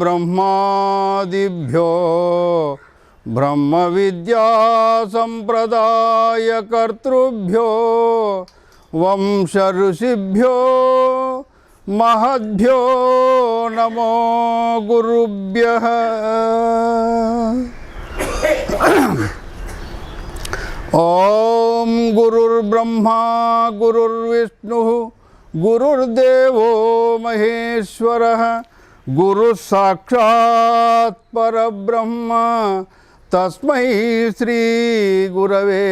ब्रह्मादिभ्यो ब्रह्म विद्या संप्रदाय कर्तृभ्यो वंश ऋषिभ्यो महद्भ्यो नमो गुरुभ्यः। ओम गुरुर्ब्रह्मा गुरुर्विष्णुः गुरुर्देवो महेश्वरः गुरु साक्षात् परब्रह्म तस्मै श्री गुरवे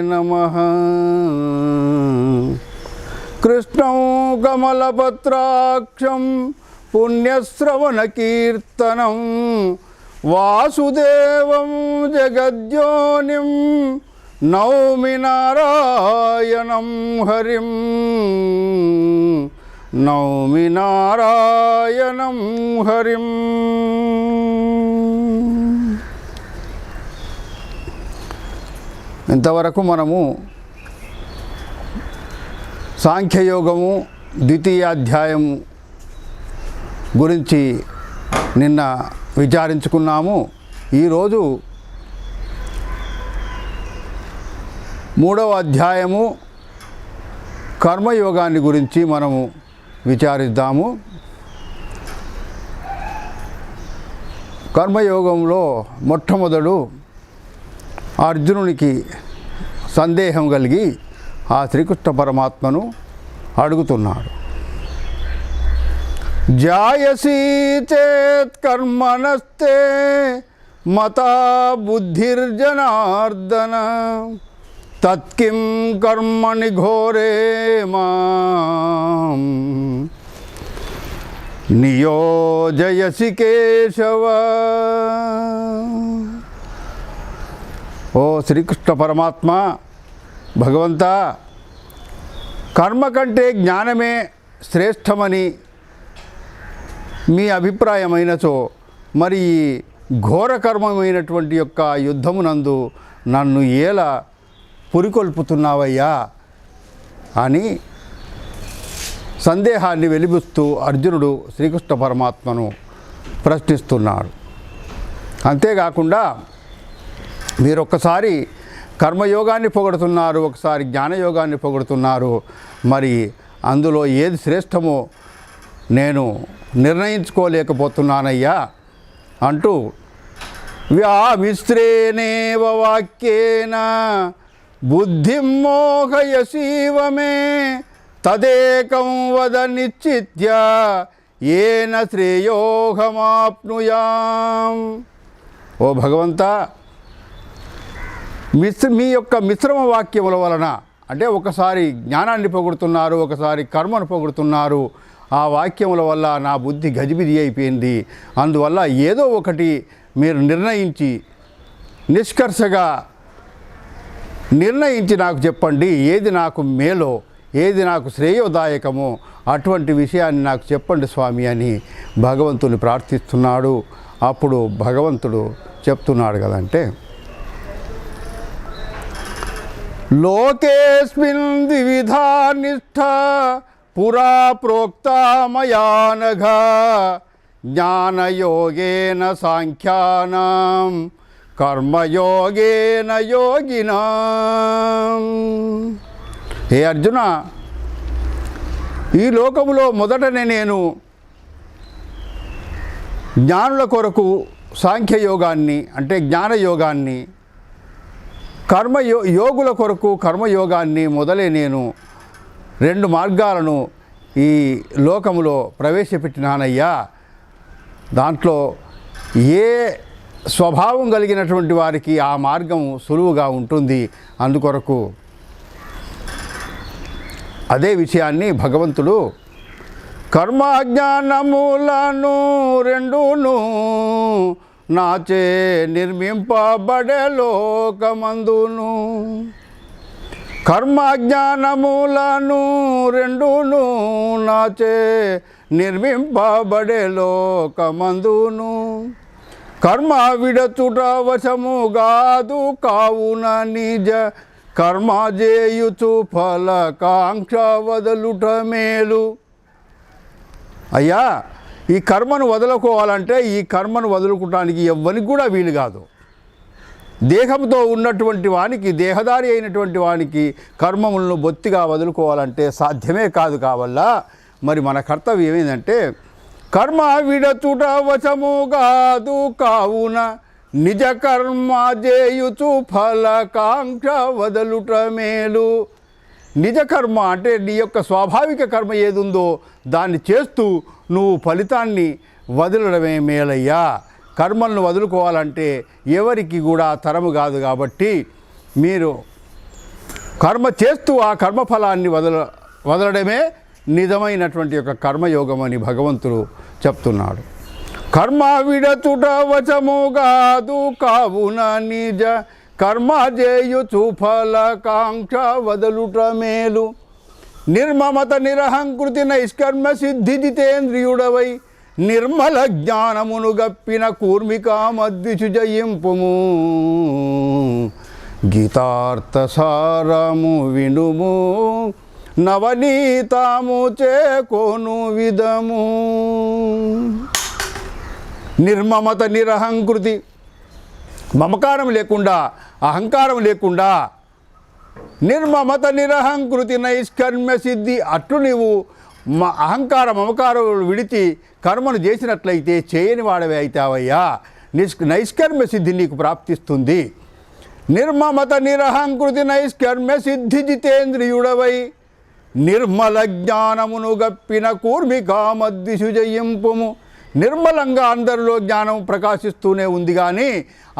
नमः। कृष्णं कमलपत्राक्षं पुण्यश्रवणकीर्तनं वासुदेवं जगद्योनिं नौमि नारायणं हरिं नौमि नारायणं हरिं। ఇంతవరకు మనము సాంఖ్యయోగము ద్వితీయ అధ్యాయము గురించి నిన్న విచారించుకున్నాము. ఈరోజు మూడవ అధ్యాయము కర్మయోగాన్ని గురించి మనము విచారిద్దాము. కర్మయోగంలో మొట్టమొదడు అర్జునునికి సందేహం కలిగి ఆ శ్రీకృష్ణ పరమాత్మను అడుగుతున్నాడు. జాయసి చేత్ కర్మణస్తే మతా బుద్ధిర్జనార్దన తత్కిం కర్మణి ఘోరే మాం నియోజయసి కేశవ. ఓ శ్రీకృష్ణ పరమాత్మ, భగవంతా, కర్మ కంటే జ్ఞానమే శ్రేష్టమని మీ అభిప్రాయమైనచో మరి ఈ ఘోర కర్మమైనటువంటి యొక్క యుద్ధమునందు నన్ను ఎలా పురికొల్పుతున్నావయ్యా అని సందేహాన్ని వెలిబుస్తూ అర్జునుడు శ్రీకృష్ణ పరమాత్మను ప్రశ్నిస్తున్నాడు. అంతేకాకుండా మీరు ఒక్కసారి కర్మయోగాన్ని పొగడుతున్నారు, ఒకసారి జ్ఞానయోగాన్ని పొగడుతున్నారు, మరి అందులో ఏది శ్రేష్టమో నేను నిర్ణయించుకోలేకపోతున్నానయ్యా అంటూ వ్యామిశ్రేణేవ వాక్యేన బుద్ధిం మోహయసీవ మే తదేకం వద నిశ్చిత్య ఏన శ్రేయోహమాప్నుయాం. ఓ భగవంతా, మీ యొక్క మిశ్రమ వాక్యముల వలన, అంటే ఒకసారి జ్ఞానాన్ని పొగుడుతున్నారు, ఒకసారి కర్మను పొగుడుతున్నారు, ఆ వాక్యముల వల్ల నా బుద్ధి గజిబిజి అయిపోయింది. అందువల్ల ఏదో ఒకటి మీరు నిర్ణయించి నిష్కర్షగా నిర్ణయించి నాకు చెప్పండి, ఏది నాకు మేలో, ఏది నాకు శ్రేయోదాయకమో అటువంటి విషయాన్ని నాకు చెప్పండి స్వామి అని భగవంతుని ప్రార్థిస్తున్నాడు. అప్పుడు భగవంతుడు చెప్తున్నాడు కదంటే, లోకేస్మిన్ ద్విధా నిష్ఠా పురా ప్రోక్తా మయా నఘ జ్ఞానయోగేన సాంఖ్యానాం కర్మయోగేన యోగినాం. హే అర్జున, ఈ లోకములో మొదటనే నేను జ్ఞానుల కొరకు సాంఖ్యయోగాన్ని అంటే జ్ఞానయోగాన్ని, యోగుల కొరకు కర్మయోగాన్ని మొదలే నేను 2 మార్గాలను ఈ లోకములో ప్రవేశపెట్టినానయ్యా. దాంట్లో ఏ స్వభావం కలిగినటువంటి వారికి ఆ మార్గం సులువుగా ఉంటుంది. అందుకొరకు అదే విషయాన్ని భగవంతుడు కర్మజ్ఞానములను రెండును నాచే నిర్మింపబడే లోకమందును, కర్మజ్ఞానములను రెండును నాచే నిర్మింపబడే లోకమందును, కర్మ విడచుట వశముగాదు కావున నిజ కర్మ చేయుచు ఫలకాంక్ష వదలుట మేలు. అయ్యా, ఈ కర్మను వదులుకోవాలంటే ఈ కర్మను వదులుకోవడానికి ఎవ్వరికి కూడా వీలు కాదు. దేహంతో ఉన్నటువంటి వానికి, దేహదారి అయినటువంటి వానికి కర్మములను బొత్తిగా వదులుకోవాలంటే సాధ్యమే కాదు. కావల్ల మరి మన కర్తవ్యం ఏంటంటే కర్మ విడచుట వశము కాదు కావున నిజ కర్మ చేయుచు ఫలకాంక్ష వదలుట మేలు. నిజ కర్మ అంటే నీ యొక్క స్వాభావిక కర్మ ఏదుందో దాన్ని చేస్తూ నువ్వు ఫలితాన్ని వదలడమే మేలయ్యా. కర్మలను వదులుకోవాలంటే ఎవరికి కూడా తరము కాదు. కాబట్టి మీరు కర్మ చేస్తూ ఆ కర్మఫలాన్ని వదలడమే నిజమైనటువంటి యొక్క కర్మయోగం అని భగవంతుడు చెప్తున్నాడు. కర్మ విడచుట వశము కాదు కావున నిజ కర్మ చేయుచు ఫలకాంక్ష వదలుట మేలు. నిర్మమత నిరహంకృతి నైష్కర్మ సిద్ధి జితేంద్రియుడవై నిర్మల జ్ఞానమును గప్పిన కూర్మికామద్విషు జయింపుము. గీతార్థసారము వినుము నవనీతాము చేకోను విధము. నిర్మమత నిరహంకృతి, మమకారం లేకుండా, అహంకారం లేకుండా, నిర్మమత నిరహంకృతి నైష్కర్మ్య సిద్ధి. అట్లు నీవు అహంకార మమకారం విడిచి కర్మను చేసినట్లయితే చేయని వాడవే అవుతావయ్యా. నైష్కర్మ్య సిద్ధి నీకు ప్రాప్తిస్తుంది. నిర్మమత నిరహంకృతి నైష్కర్మ్య సిద్ధి జితేంద్రియుడవై నిర్మల జ్ఞానమును గప్పిన కూర్మికామద్విషు జయింపుము. నిర్మలంగా అందరిలో జ్ఞానం ప్రకాశిస్తూనే ఉంది, కానీ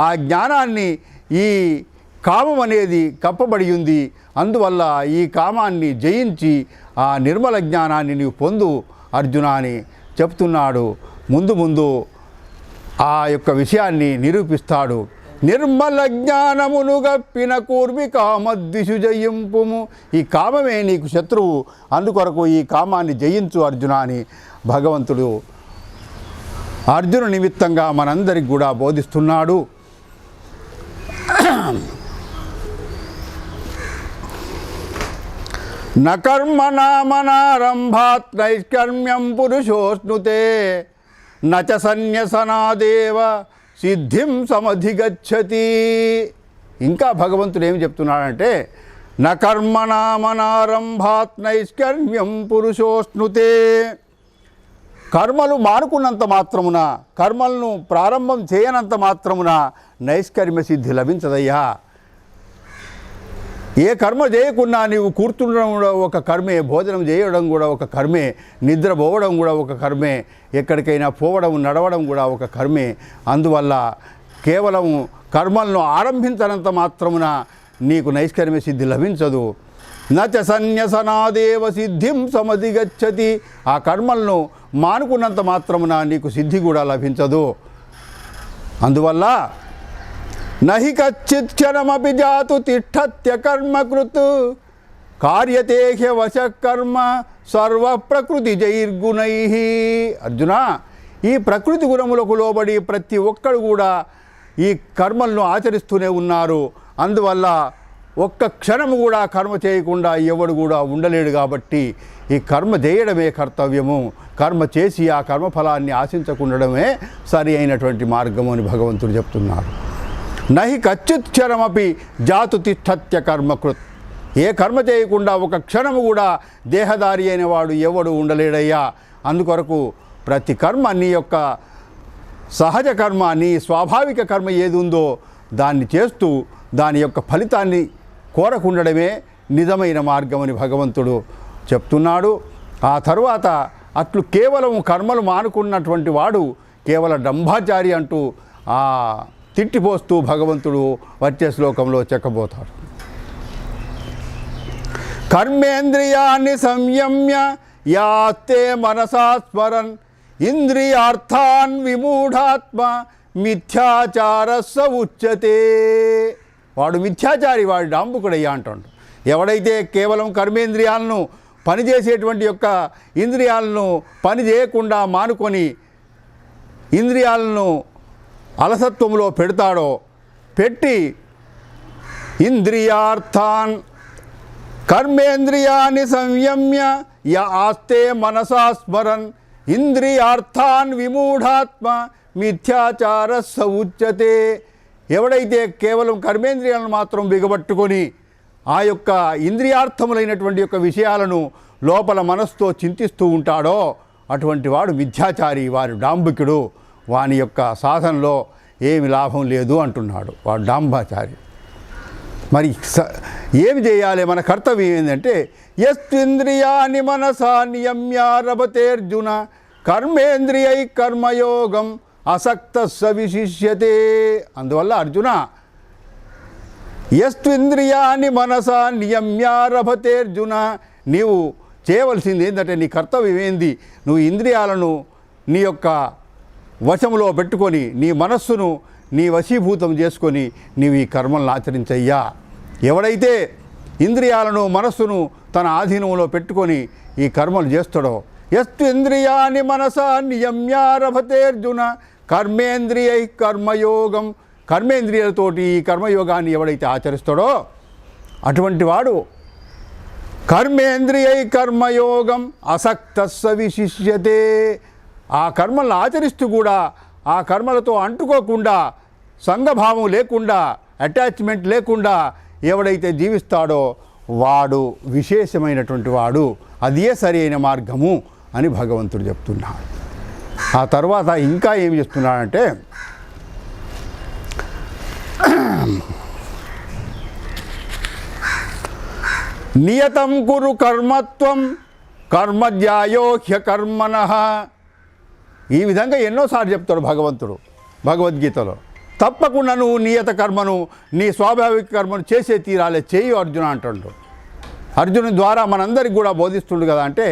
ఆ జ్ఞానాన్ని ఈ కామం అనేది కప్పబడి ఉంది. అందువల్ల ఈ కామాన్ని జయించి ఆ నిర్మల జ్ఞానాన్ని నీవు పొందు అర్జున అని చెప్తున్నాడు. ముందు ముందు ఆ యొక్క విషయాన్ని నిరూపిస్తాడు. నిర్మల జ్ఞానమును గప్పిన కూర్మికామద్విషు జయింపుము. ఈ కామమే నీకు శత్రువు, అందుకొరకు ఈ కామాన్ని జయించు అర్జున అని భగవంతుడు అర్జున నిమిత్తంగా మనందరికి కూడా బోధిస్తున్నాడు. న కర్మణామనారంభాత్ నైష్కర్మ్యం పురుషోష్ణుతే నచ సన్యసనాదేవ సిద్ధిం సమధిగచ్చతి. ఇంకా భగవంతుడు ఏమి చెప్తున్నాడంటే న కర్మణామనారంభాత్ నైష్కర్మ్యం పురుషోష్ణుతే. కర్మలు మానుకున్నంత మాత్రమున, కర్మలను ప్రారంభం చేయనంత మాత్రమున నైష్కర్మ్య సిద్ధి లభించదయ్యా. ఏ కర్మ చేయకున్నా నీవు కూర్చుండడం కూడా ఒక కర్మే, భోజనం చేయడం కూడా ఒక కర్మే, నిద్రపోవడం కూడా ఒక కర్మే, ఎక్కడికైనా పోవడం నడవడం కూడా ఒక కర్మే. అందువల్ల కేవలం కర్మలను ఆరంభించనంత మాత్రమున నీకు నైష్కర్మ్య సిద్ధి లభించదు. నచ సన్యసనాదేవ సిద్ధిం సమధిగచ్చతి. ఆ కర్మలను మానుకున్నంత మాత్రమున నీకు సిద్ధి కూడా లభించదు. అందువల్ల నహి కచ్చిత్ క్షణమపి జాతు తిష్టత్య కర్మకృత్ కార్యతే హ్యవశ కర్మ సర్వ ప్రకృతి జైర్గుణై. అర్జున, ఈ ప్రకృతి గుణములకు లోబడి ప్రతి ఒక్కడు కూడా ఈ కర్మలను ఆచరిస్తూనే ఉన్నారు. అందువల్ల ఒక్క క్షణము కూడా కర్మ చేయకుండా ఎవడు కూడా ఉండలేడు. కాబట్టి ఈ కర్మ చేయడమే కర్తవ్యము. కర్మ చేసి ఆ కర్మఫలాన్ని ఆశించకుండడమే సరి అయినటువంటి మార్గము అని భగవంతుడు చెప్తున్నారు. నహి కచ్చిత్ క్షణమపి జాతు తిష్టత్య కర్మకృత్. ఏ కర్మ చేయకుండా ఒక క్షణము కూడా దేహదారి అయిన వాడు ఎవడు ఉండలేడయ్యా. అందుకొరకు ప్రతి కర్మ నీ యొక్క సహజ కర్మ, నీ స్వాభావిక కర్మ ఏది ఉందో దాన్ని చేస్తూ దాని యొక్క ఫలితాన్ని కోరకుండడమే నిజమైన మార్గం అని భగవంతుడు చెప్తున్నాడు. ఆ తరువాత అట్లు కేవలం కర్మలు మానుకున్నటువంటి వాడు కేవల డంబాచారి అంటూ తిట్టిపోస్తూ భగవంతుడు వచ్చే శ్లోకంలో చెక్కబోతాడు. కర్మేంద్రియాన్ని సంయమ్య యాస్తే మనసా స్మరన్ ఇంద్రియార్థాన్ విమూఢాత్మ మిథ్యాచారస్స ఉచ్యతే. వాడు మిథ్యాచారి, వాడు డాంబుకుడయ్యా అంటాడు. ఎవడైతే కేవలం కర్మేంద్రియాలను పనిచేసేటువంటి యొక్క ఇంద్రియాలను పని చేయకుండా మానుకొని ఇంద్రియాలను అలసత్వంలో పెడతాడో, పెట్టి ఇంద్రియార్థాన్ కర్మేంద్రియాన్ని సంయమ్య ఆస్తే మనసా స్మరన్ ఇంద్రియార్థాన్ విమూఢాత్మ మిథ్యాచారస్స ఉచ్యతే. ఎవడైతే కేవలం కర్మేంద్రియాలను మాత్రం బిగబట్టుకొని ఆ యొక్క ఇంద్రియార్థములైనటువంటి యొక్క విషయాలను లోపల మనస్సుతో చింతిస్తూ ఉంటాడో అటువంటి వాడు మిథ్యాచారి, వాడు డాంబికుడు, వాని యొక్క సాధనలో ఏమి లాభం లేదు అంటున్నాడు. వాడు డాంబాచారి. మరి ఏమి చేయాలి? మన కర్తవ్యం ఏంటంటే యస్త్వింద్రియాని మనసా నియమ్యారభతేర్జున కర్మేంద్రియై కర్మయోగం అసక్తస్స విశిష్యతే. అందువల్ల అర్జున, యస్త్వింద్రియాని మనసా నియమ్యారభతేర్జున, నీవు చేయవలసింది ఏంటంటే, నీ కర్తవ్యం ఏంది? నువ్వు ఇంద్రియాలను నీ యొక్క వశంలో పెట్టుకొని నీ మనస్సును నీ వశీభూతం చేసుకొని నీవు ఈ కర్మలను ఆచరించయ్యా. ఎవడైతే ఇంద్రియాలను మనస్సును తన ఆధీనంలో పెట్టుకొని ఈ కర్మలు చేస్తాడో, యస్తు ఇంద్రియాని మనసా నియమ్యారభతేర్జున కర్మేంద్రియై కర్మయోగం, కర్మేంద్రియాలతోటి ఈ కర్మయోగాన్ని ఎవడైతే ఆచరిస్తాడో అటువంటి వాడు కర్మేంద్రియై కర్మయోగం అసక్తస్స విశిష్యతే. ఆ కర్మలను ఆచరిస్తూ కూడా ఆ కర్మలతో అంటుకోకుండా, సంఘభావం లేకుండా, అటాచ్మెంట్ లేకుండా ఎవడైతే జీవిస్తాడో వాడు విశేషమైనటువంటి వాడు, అదే సరైన మార్గము అని భగవంతుడు చెప్తున్నాడు. ఆ తర్వాత ఇంకా ఏం చెప్తున్నాడంటే, నియతం కురు కర్మత్వం కర్మజ్యాయో హ్యకర్మణః. ఈ విధంగా ఎన్నోసార్లు చెప్తాడు భగవంతుడు భగవద్గీతలో. తప్పకుండా నువ్వు నియత కర్మను, నీ స్వాభావిక కర్మను చేసే తీరాలే, చేయు అర్జున అంటాడు. అర్జును ద్వారా మనందరికి కూడా బోధిస్తుండు కదా. అంటే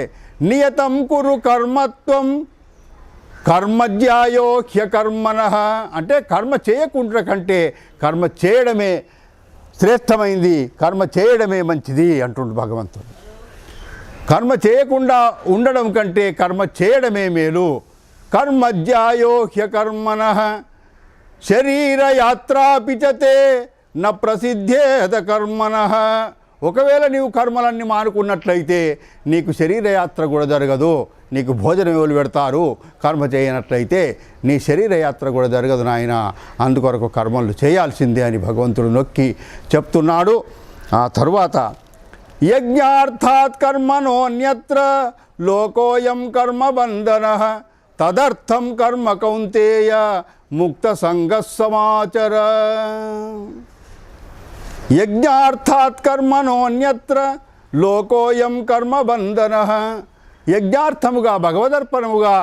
నియతం కురు కర్మత్వం కర్మజ్యాయో హ్యకర్మణః, అంటే కర్మ చేయకుండా కంటే కర్మ చేయడమే శ్రేష్టమైంది, కర్మ చేయడమే మంచిది అంటుండు భగవంతుడు. కర్మ చేయకుండా ఉండడం కంటే కర్మ చేయడమే మేలు. కర్మజ్యాయో హ్యకర్మణః శరీరయాత్రాపిచతే న ప్రసిద్ధేత కర్మణః. ఒకవేళ నీవు కర్మలన్నీ మానుకున్నట్లయితే నీకు శరీరయాత్ర కూడా జరగదు, నీకు భోజనం ఎవరు పెడతారు? కర్మ చేయనట్లయితే నీ శరీరయాత్ర కూడా జరగదు నాయన. అందుకొరకు కర్మలు చేయాల్సిందే అని భగవంతుడు నొక్కి చెప్తున్నాడు. ఆ తరువాత యజ్ఞార్థాత్ కర్మణోన్యత్ర లోకోయం కర్మబంధనః తదర్థం కర్మ కౌంతేయ ముక్త సంగః సమాచర. యజ్ఞార్థాత్ కర్మణోన్యత్ర లోకోయం కర్మబంధనః. యజ్ఞార్థముగా, భగవదర్పణముగా,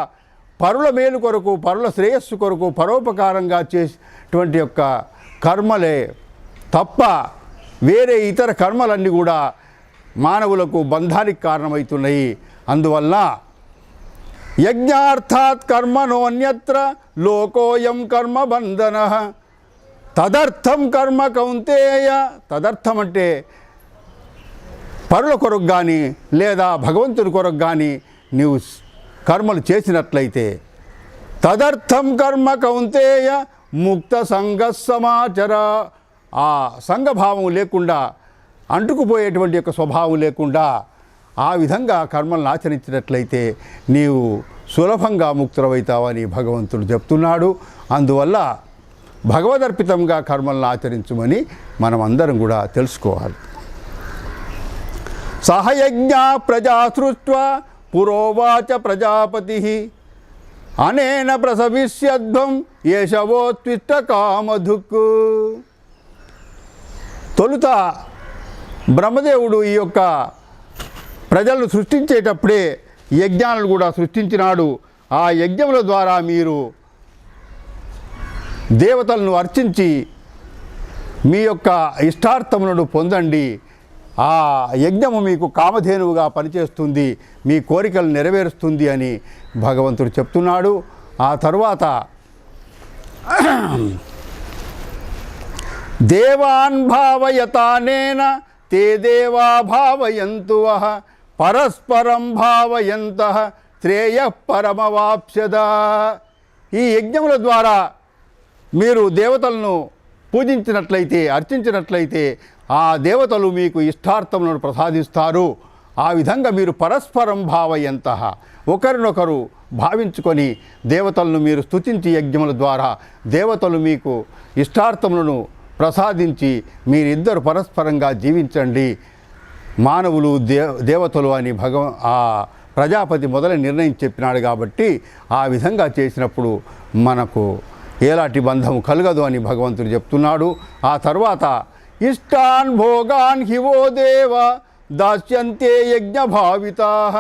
పరుల మేలు కొరకు, పరుల శ్రేయస్సు కొరకు పరోపకారంగా చేసేటువంటి యొక్క కర్మలే తప్ప వేరే ఇతర కర్మలన్నీ కూడా మానవులకు బంధానికి కారణమవుతున్నాయి. అందువల్ల యజ్ఞార్థాత్ కర్మణోన్యత్ర లోకోయం కర్మబంధనః తదర్థం కర్మ కౌంతేయ. తదర్థం అంటే పరుల కొరకు కానీ లేదా భగవంతుని కొరకు కానీ నీవు కర్మలు చేసినట్లయితే తదర్థం కర్మ కౌంతేయ ముక్త సంగః సమాచర. ఆ సంఘభావం లేకుండా, అంటుకుపోయేటువంటి యొక్క స్వభావం లేకుండా ఆ విధంగా కర్మలను ఆచరించినట్లయితే నీవు సులభంగా ముక్తులవుతావని భగవంతుడు చెప్తున్నాడు. అందువల్ల భగవదర్పితంగా కర్మలను ఆచరించమని మనం అందరం కూడా తెలుసుకోవాలి. సహయజ్ఞ ప్రజా సృష్ట్వా పురోవాచ ప్రజాపతి అనేన ప్రసవిష్యధ్వం ఏషవోత్విష్ట కామధుక్. తొలుత బ్రహ్మదేవుడు ఈ యొక్క ప్రజలను సృష్టించేటప్పుడే యజ్ఞాలను కూడా సృష్టించినాడు. ఆ యజ్ఞముల ద్వారా మీరు దేవతలను అర్చించి మీ యొక్క ఇష్టార్థములను పొందండి. ఆ యజ్ఞము మీకు కామధేనువుగా పనిచేస్తుంది, మీ కోరికలు నెరవేరుస్తుంది అని భగవంతుడు చెప్తున్నాడు. ఆ తరువాత దేవాన్ భావయతానేన తే దేవా భావయంతు వః పరస్పరం భావయంతః శ్రేయః పరమవాప్స్యదా. ఈ యజ్ఞముల ద్వారా మీరు దేవతలను పూజించినట్లయితే, అర్చించినట్లయితే ఆ దేవతలు మీకు ఇష్టార్థములను ప్రసాదిస్తారు. ఆ విధంగా మీరు పరస్పరం భావయంతః, ఒకరినొకరు భావించుకొని దేవతలను మీరు స్తుతించి యజ్ఞముల ద్వారా దేవతలు మీకు ఇష్టార్థములను ప్రసాదించి మీరిద్దరు పరస్పరంగా జీవించండి మానవులు దేవతలు అని ఆ ప్రజాపతి మొదలు నిర్ణయం చెప్పినాడు. కాబట్టి ఆ విధంగా చేసినప్పుడు మనకు ఎలాంటి బంధము కలగదు అని భగవంతుడు చెప్తున్నాడు. ఆ తర్వాత ఇష్టాన్ భోగాన్ హివో దేవ దాస్యంతే యజ్ఞ భావితాః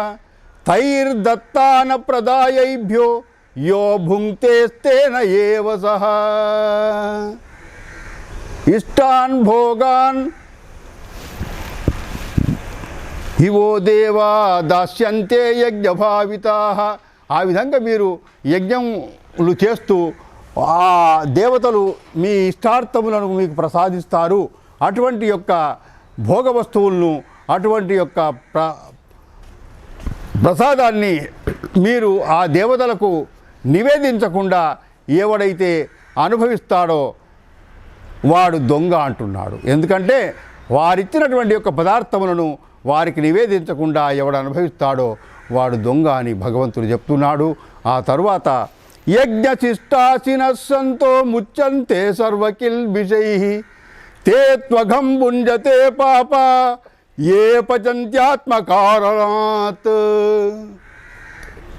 తైర్దత్తాన ప్రదాయైభ్యో యో భుంక్తేస్తేన ఏవ సహ. ఇష్టాన్ భోగాన్ హివో దేవా దాస్యంతే యజ్ఞ భావితాః. ఆ విధంగా మీరు యజ్ఞములు చేస్తూ ఆ దేవతలు మీ ఇష్టార్థములను మీకు ప్రసాదిస్తారు. అటువంటి యొక్క భోగ వస్తువులను, అటువంటి యొక్క ప్రసాదాన్ని మీరు ఆ దేవతలకు నివేదించకుండా ఎవడైతే అనుభవిస్తాడో వాడు దొంగ అంటున్నాడు. ఎందుకంటే వారిచ్చినటువంటి యొక్క పదార్థములను వారికి నివేదించకుండా ఎవడు అనుభవిస్తాడో వాడు దొంగ అని భగవంతుడు చెప్తున్నాడు. ఆ తరువాత యజ్ఞశిష్టాశినః సంతో ముచ్యంతే సర్వకిల్బిషైః తే త్వఘం భుంజతే పాప ఏ పచంత్యాత్మకారణాత్.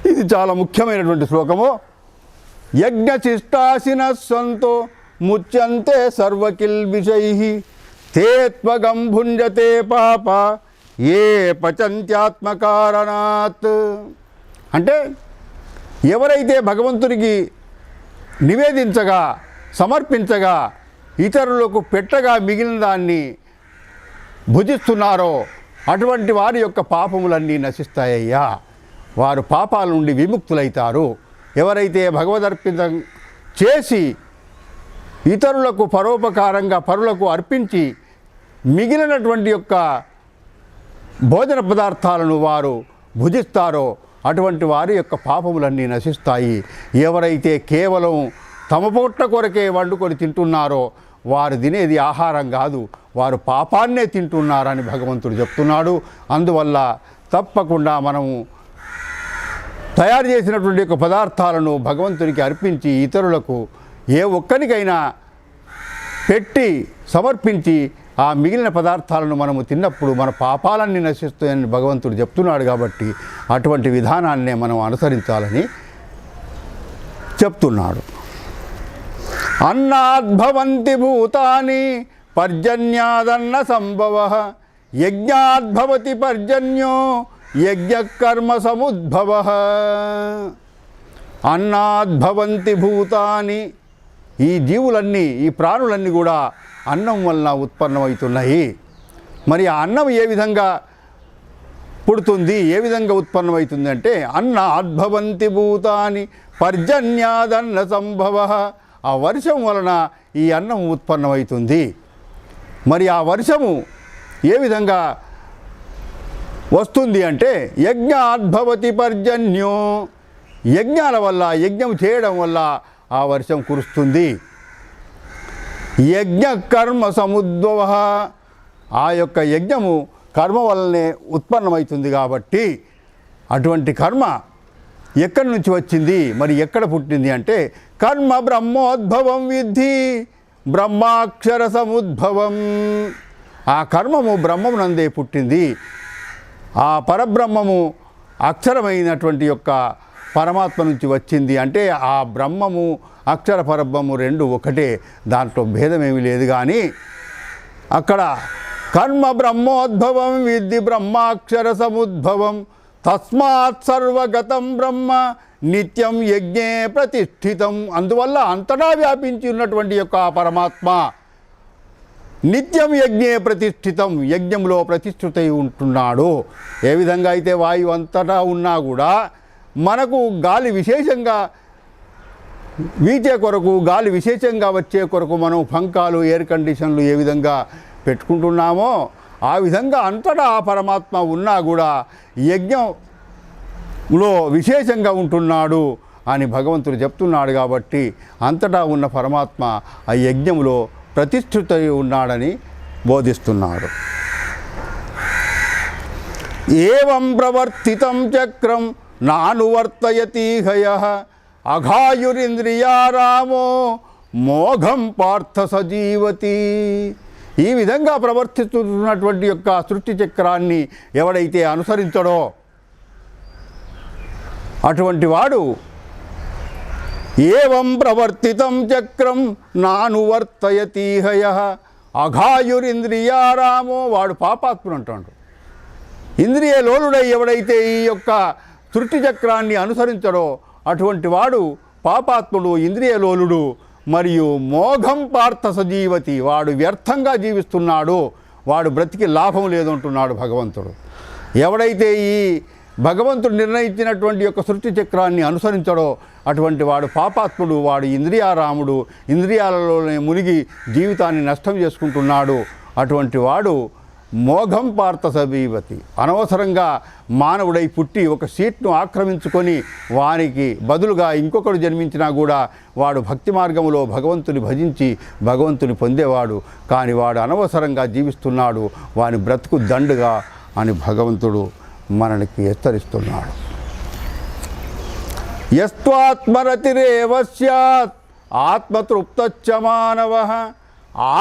ఇది చాలా ముఖ్యమైనటువంటి శ్లోకము. యజ్ఞశిష్టాశినః సంతో ముచ్యంతే సర్వకిల్బిషైః తే త్వఘం భుంజతే పాప ఏ పచంత్యాత్మకారణాత్. అంటే ఎవరైతే భగవంతునికి నివేదించగా, సమర్పించగా, ఇతరులకు పెట్టగా మిగిలిన దాన్ని భుజిస్తున్నారో అటువంటి వారి యొక్క పాపములన్నీ నశిస్తాయ్యా. వారు పాపాల నుండి విముక్తులైతారు. ఎవరైతే భగవదర్పితం చేసి ఇతరులకు పరోపకారంగా పరులకు అర్పించి మిగిలినటువంటి యొక్క భోజన పదార్థాలను వారు భుజిస్తారో అటువంటి వారి యొక్క పాపములన్నీ నశిస్తాయి. ఎవరైతే కేవలం తమ పొట్ట కొరకే వండుకొని తింటున్నారో వారు తినేది ఆహారం కాదు, వారు పాపాన్నే తింటున్నారని భగవంతుడు చెప్తున్నాడు. అందువల్ల తప్పకుండా మనము తయారు చేసినటువంటి యొక్క పదార్థాలను భగవంతునికి అర్పించి ఇతరులకు ఏ ఒక్కరికైనా పెట్టి సమర్పించి ఆ మిగిలిన పదార్థాలను మనము తిన్నప్పుడు మన పాపాలన్నీ నశిస్తాయని భగవంతుడు చెప్తున్నాడు. కాబట్టి అటువంటి విధానాన్నే మనం అనుసరించాలని చెప్తున్నాడు. అన్నాద్భవంతి భూతాని పర్జన్యాదన్న సంభవః యజ్ఞాద్భవతి పర్జన్యో యజ్ఞకర్మ సముద్భవః. అన్నాద్భవంతి భూతాని, ఈ జీవులన్నీ, ఈ ప్రాణులన్నీ కూడా అన్నం వలన ఉత్పన్నమవుతున్నాయి. మరి ఆ అన్నం ఏ విధంగా పుడుతుంది, ఏ విధంగా ఉత్పన్నమవుతుంది అంటే అన్నాద్భవంతి భూతాని పర్జన్యాదన్న సంభవః. ఆ వర్షం వలన ఈ అన్నం ఉత్పన్నమవుతుంది. మరి ఆ వర్షము ఏ విధంగా వస్తుంది అంటే యజ్ఞాద్భవతి పర్జన్యో, యజ్ఞాల వల్ల, యజ్ఞం చేయడం వల్ల ఆ వర్షం కురుస్తుంది. యజ్ఞ కర్మ సముద్భవః, ఆ యొక్క యజ్ఞము కర్మ వల్లనే ఉత్పన్నమవుతుంది. కాబట్టి అటువంటి కర్మ ఎక్కడి నుంచి వచ్చింది, మరి ఎక్కడ పుట్టింది అంటే కర్మ బ్రహ్మోద్భవం విద్ధి బ్రహ్మాక్షర సముద్భవం. ఆ కర్మము బ్రహ్మమునందే పుట్టింది. ఆ పరబ్రహ్మము అక్షరమైనటువంటి యొక్క పరమాత్మ నుంచి వచ్చింది. అంటే ఆ బ్రహ్మము అక్షర పరబ్రహ్మము రెండు ఒకటే, దాంట్లో భేదమేమీ లేదు. కానీ అక్కడ కర్మ బ్రహ్మోద్భవం విద్ధి బ్రహ్మాక్షర సముద్భవం తస్మాత్ సర్వగతం బ్రహ్మ నిత్యం యజ్ఞే ప్రతిష్ఠితం. అందువల్ల అంతటా వ్యాపించి ఉన్నటువంటి యొక్క ఆ పరమాత్మ నిత్యం యజ్ఞే ప్రతిష్ఠితం, యజ్ఞంలో ప్రతిష్ఠితై ఉంటున్నాడు. ఏ విధంగా అయితే వాయువు అంతటా ఉన్నా కూడా మనకు గాలి విశేషంగా వీచే కొరకు, గాలి విశేషంగా వచ్చే కొరకు మనం పంకాలు, ఎయిర్ కండిషన్లు ఏ విధంగా పెట్టుకుంటున్నామో ఆ విధంగా అంతటా ఆ పరమాత్మ ఉన్నా కూడా యజ్ఞంలో విశేషంగా ఉంటున్నాడు అని భగవంతుడు చెప్తున్నాడు. కాబట్టి అంతటా ఉన్న పరమాత్మ ఆ యజ్ఞంలో ప్రతిష్ఠితై ఉన్నాడని బోధిస్తున్నాడు. ఏవం ప్రవర్తితం చక్రం నానువర్తయతీహయ అఘాయురింద్రియారామో మోఘం పార్థ సజీవతి. ఈ విధంగా ప్రవర్తిస్తున్నటువంటి యొక్క సృష్టి చక్రాన్ని ఎవడైతే అనుసరించడో అటువంటి వాడు ఏవం ప్రవర్తితం చక్రం నానువర్తయతీహయ అఘాయురింద్రియారామో, వాడు పాపాత్ముడు అంటాడు. ఇంద్రియ లోలుడై ఎవడైతే ఈ యొక్క సృష్టి చక్రాన్ని అనుసరించడో అటువంటి వాడు పాపాత్ముడు, ఇంద్రియ లోలుడు. మరియు మోఘం పార్థ సజీవతి, వాడు వ్యర్థంగా జీవిస్తున్నాడు, వాడు బ్రతికి లాభం లేదంటున్నాడు భగవంతుడు. ఎవడైతే ఈ భగవంతుడు నిర్ణయించినటువంటి యొక్క సృష్టి చక్రాన్ని అనుసరించడో అటువంటి వాడు పాపాత్ముడు, వాడు ఇంద్రియారాముడు, ఇంద్రియాలలోనే మునిగి జీవితాన్ని నష్టం చేసుకుంటున్నాడు. అటువంటి వాడు మోఘం పార్థ సజీవతి, అనవసరంగా మానవుడై పుట్టి ఒక సీట్ను ఆక్రమించుకొని వానికి బదులుగా ఇంకొకడు జన్మించినా కూడా వాడు భక్తి మార్గంలో భగవంతుని భజించి భగవంతుని పొందేవాడు. కానీ వాడు అనవసరంగా జీవిస్తున్నాడు, వాని బ్రతుకు దండుగా అని భగవంతుడు మనకి హెచ్చరిస్తున్నాడు. యస్త్వాత్మరతిరేవ స్యాత్ ఆత్మతృప్తశ్చ మానవః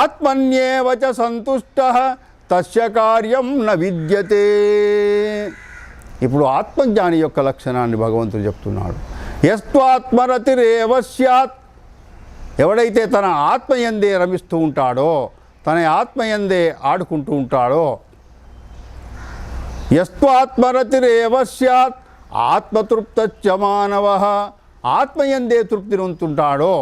ఆత్మన్యేవ చ సంతుష్టః తస్య కార్యం న విద్యతే. ఇప్పుడు ఆత్మజ్ఞాని యొక్క లక్షణాన్ని భగవంతుడు చెప్తున్నాడు. యస్త్వాత్మరతిరేవ స్యాత్, ఎవడైతే తన ఆత్మయందే రమిస్తూ ఉంటాడో, తన ఆత్మయందే ఆడుకుంటూ ఉంటాడో, యస్త్వాత్మరతిరేవ స్యాత్ ఆత్మతృప్తశ్చ మానవః, ఆత్మయందే తృప్తి నొందుతుంటాడో,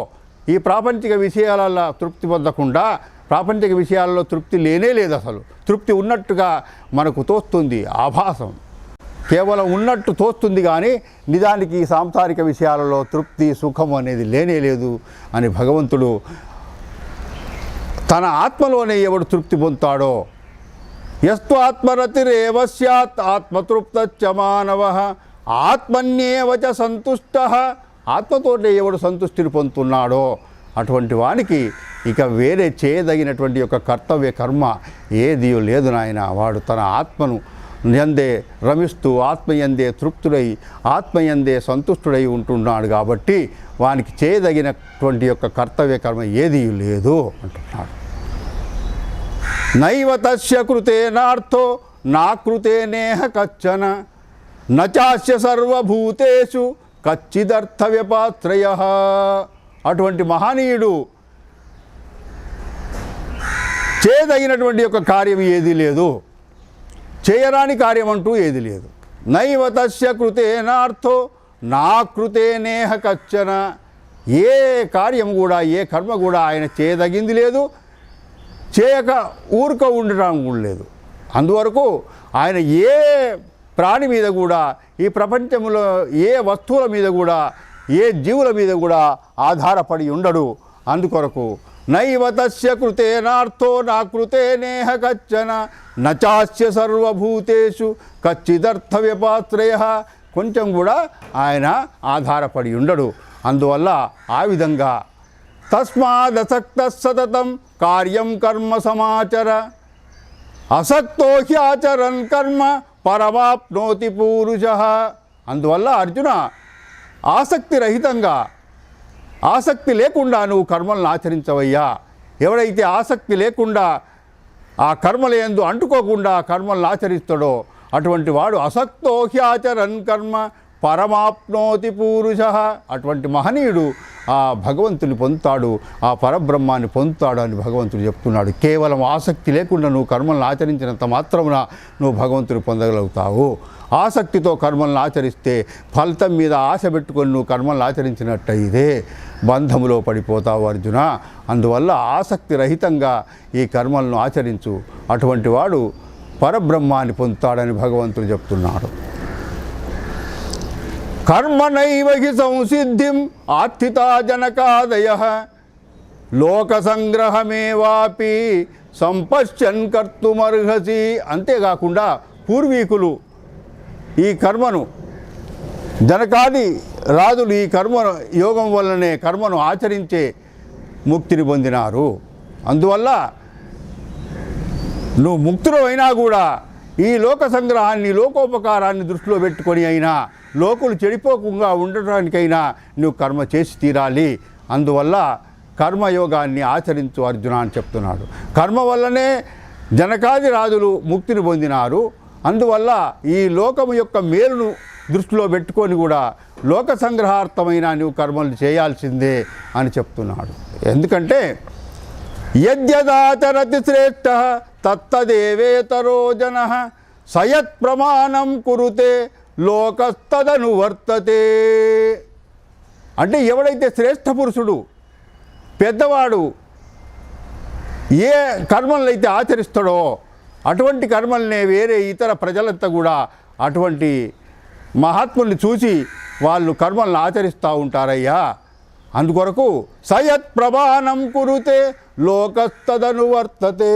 ఈ ప్రాపంచిక విషయాలలో తృప్తి పొందకుండా, ప్రాపంచిక విషయాలలో తృప్తి లేనే లేదు. అసలు తృప్తి ఉన్నట్టుగా మనకు తోస్తుంది, ఆభాసం, కేవలం ఉన్నట్టు తోస్తుంది కానీ నిజానికి సాంసారిక విషయాలలో తృప్తి సుఖం అనేది లేనే లేదు అని భగవంతుడు తన ఆత్మలోనే ఎవడు తృప్తి పొందుతాడో, యస్త్వాత్మరతిరేవ స్యాత్ ఆత్మతృప్తశ్చ మానవః ఆత్మన్యేవ చ సంతుష్టః, ఆత్మతోటే ఎవడు సంతుష్టిని పొందుతున్నాడో అటువంటి వానికి ఇక వేరే చేయదగినటువంటి యొక్క కర్తవ్య కర్మ ఏది లేదు నాయన. వాడు తన ఆత్మను యందే రమిస్తూ ఆత్మయందే తృప్తుడై ఆత్మయందే సంతుష్టుడై ఉంటున్నాడు. కాబట్టి వానికి చేయదగినటువంటి యొక్క కర్తవ్య కర్మ ఏది లేదు అంటున్నాడు. నైవ తస్య కృతేనార్థో నా కృతేనేహ కచ్చన నచాస్య సర్వభూతేషు కచ్చిదర్థ వ్యపాత్రయః. అటువంటి మహనీయుడు చేయదగినటువంటి యొక్క కార్యం ఏది లేదు, చేయరాని కార్యం అంటూ ఏది లేదు. నైవ తస్య కృతేనార్థో నా కృతేనేహ కచ్చన, ఏ కార్యం కూడా ఏ కర్మ కూడా ఆయన చేయదగింది లేదు, చేయక ఊరుక ఉండడం కూడా లేదు. అందువరకు ఆయన ఏ ప్రాణి మీద కూడా, ఈ ప్రపంచంలో ఏ వస్తువుల మీద కూడా, ఏ జీవుల మీద కూడా ఆధారపడి ఉండడు. అందుకొరకు నైవ తస్య కృతేనార్థో నా కృతేనేహ కచ్చన నచాస్య సర్వభూతేషు కచ్చిదర్థ వ్యపాత్రయః, కొంచెం కూడా ఆయన ఆధారపడి ఉండడు. అందువల్ల ఆ విధంగా తస్మాదసక్త సతతం కార్యం కర్మ సమాచర అసక్తో హ్యాచరన్ కర్మ పరమాప్నోతి పూరుషః. అందువల్ల అర్జున, ఆసక్తి రహితంగా, ఆసక్తి లేకుండా నువ్వు కర్మలను ఆచరించవయ్యా. ఎవడైతే ఆసక్తి లేకుండా ఆ కర్మల యందు అంటుకోకుండా కర్మలను ఆచరిస్తాడో అటువంటి వాడు అసక్తో హ్యాచరన్ కర్మ పరమాప్నోతి పూరుష. అటువంటి మహనీయుడు ఆ భగవంతుని పొందుతాడు, ఆ పరబ్రహ్మాన్ని పొందుతాడు అని భగవంతుడు చెప్తున్నాడు. కేవలం ఆసక్తి లేకుండా నువ్వు కర్మలను ఆచరించినంత మాత్రమున నువ్వు భగవంతుని పొందగలుగుతావు. ఆసక్తితో కర్మలను ఆచరిస్తే ఫలితం మీద ఆశ పెట్టుకొని నువ్వు కర్మలను ఆచరించినట్టయితే బంధములో పడిపోతావు అర్జున. అందువల్ల ఆసక్తి రహితంగా ఈ కర్మలను ఆచరించు, అటువంటి వాడు పరబ్రహ్మాన్ని పొందుతాడని భగవంతుడు చెప్తున్నాడు. కర్మణైవ హి సంసిద్ధిం ఆర్థితా జనకాదయః లోక సంగ్రహమేవాపి సంపశ్యన్ కర్తుమర్హసి. అంతేకాకుండా పూర్వీకులు ఈ కర్మను, జనకాది రాజులు ఈ కర్మ యోగం వల్లనే కర్మను ఆచరించే ముక్తిని పొందినారు. అందువల్ల నువ్వు ముక్తులు అయినా కూడా ఈ లోక సంగ్రహాన్ని, లోకోపకారాన్ని దృష్టిలో పెట్టుకొని అయినా, లోకులు చెడిపోకుండా ఉండటానికైనా నువ్వు కర్మ చేసి తీరాలి. అందువల్ల కర్మయోగాన్ని ఆచరించు అర్జున అని చెప్తున్నాడు. కర్మ వల్లనే జనకాది రాజులు ముక్తిని పొందినారు. అందువల్ల ఈ లోకము యొక్క మేలును దృష్టిలో పెట్టుకొని కూడా లోక సంగ్రహార్థమైన నువ్వు కర్మలు చేయాల్సిందే అని చెప్తున్నాడు. ఎందుకంటే యద్యదాచరతి శ్రేష్ఠ తత్తదేవేతరో జనః సయత్ ప్రమాణం కురుతే లోకస్తదను వర్తతే. అంటే ఎవడైతే శ్రేష్ఠ పురుషుడు, పెద్దవాడు ఏ కర్మలైతే ఆచరిస్తాడో అటువంటి కర్మల్నే వేరే ఇతర ప్రజలంతా కూడా అటువంటి మహాత్ముల్ని చూసి వాళ్ళు కర్మలను ఆచరిస్తూ ఉంటారయ్యా. అందుకొరకు సయత్ ప్రమాణం కురుతే లోకస్తదను వర్తతే.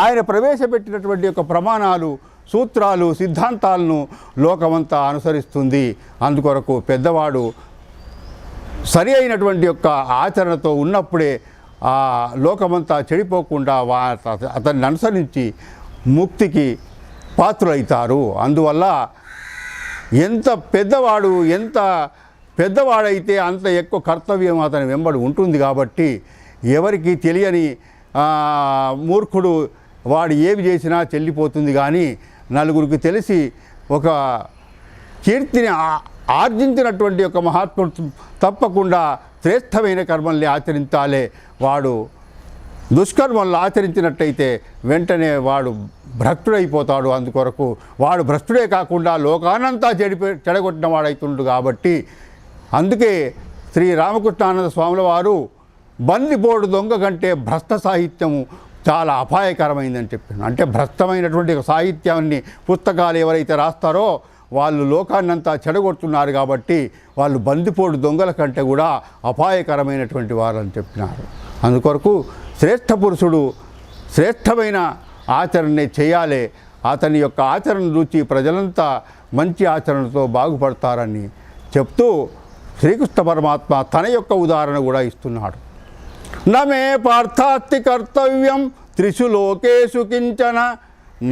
ఆయన ప్రవేశపెట్టినటువంటి యొక్క ప్రమాణాలు, సూత్రాలు, సిద్ధాంతాలను లోకమంతా అనుసరిస్తుంది. అందుకొరకు పెద్దవాడు సరి అయినటువంటి యొక్క ఆచరణతో ఉన్నప్పుడే ఆ లోకమంతా చెడిపోకుండా అతన్ని అనుసరించి ముక్తికి పాత్రులవుతారు. అందువల్ల ఎంత పెద్దవాడైతే అంత ఎక్కువ కర్తవ్యం అతని వెంబడి ఉంటుంది. కాబట్టి ఎవరికి తెలియని మూర్ఖుడు వాడు ఏమి చేసినా చెల్లిపోతుంది, కానీ నలుగురికి తెలిసి ఒక కీర్తిని ఆర్జించినటువంటి ఒక మహాత్ముడు తప్పకుండా శ్రేష్టమైన కర్మల్ని ఆచరించాలే. వాడు దుష్కర్మలను ఆచరించినట్టయితే వెంటనే వాడు భ్రష్టుడైపోతాడు. అందుకొరకు వాడు భ్రష్టుడే కాకుండా లోకానంతా చెడగొట్టిన వాడైతుండు. కాబట్టి అందుకే శ్రీ రామకృష్ణానంద స్వాముల వారు బందిపోడు దొంగ కంటే భ్రష్ట సాహిత్యము చాలా అపాయకరమైందని చెప్పాను. అంటే భ్రష్టమైనటువంటి సాహిత్యాన్ని, పుస్తకాలు ఎవరైతే రాస్తారో వాళ్ళు లోకాన్నంతా చెడగొడుతున్నారు. కాబట్టి వాళ్ళు బందిపోడు దొంగల కంటే కూడా అపాయకరమైనటువంటి వారు అని చెప్పినారు. అందుకొరకు శ్రేష్ఠ పురుషుడు శ్రేష్టమైన ఆచరణనే చేయాలి. అతని యొక్క ఆచరణ రుచి ప్రజలంతా మంచి ఆచరణతో బాగుపడతారని చెప్తూ శ్రీకృష్ణ పరమాత్మ తన యొక్క ఉదాహరణ కూడా ఇస్తున్నాడు. నమే పార్థాస్తి కర్తవ్యం త్రిషు లోకేషు కించన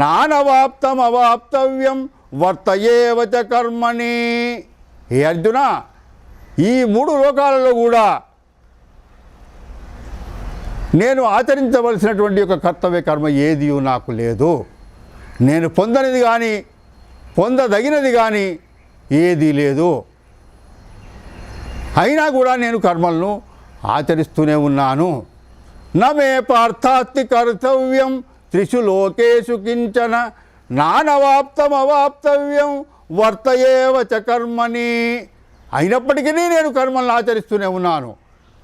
నానవాప్తం అవాప్తవ్యం వర్తయేవ చ కర్మణి. హే అర్జున, ఈ 3 లోకాలలో కూడా నేను ఆచరించవలసినటువంటి యొక్క కర్తవ్య కర్మ ఏది నాకు లేదు. నేను పొందనిది కానీ పొందదగినది కానీ ఏదీ లేదు. అయినా కూడా నేను కర్మలను ఆచరిస్తూనే ఉన్నాను. నమే పార్థాస్తి కర్తవ్యం త్రిషు లోకేషు కించన నానవాప్తం అవాప్తవ్యం వర్తయేవ చ కర్మణి. అయినప్పటికీ నేను కర్మలను ఆచరిస్తూనే ఉన్నాను.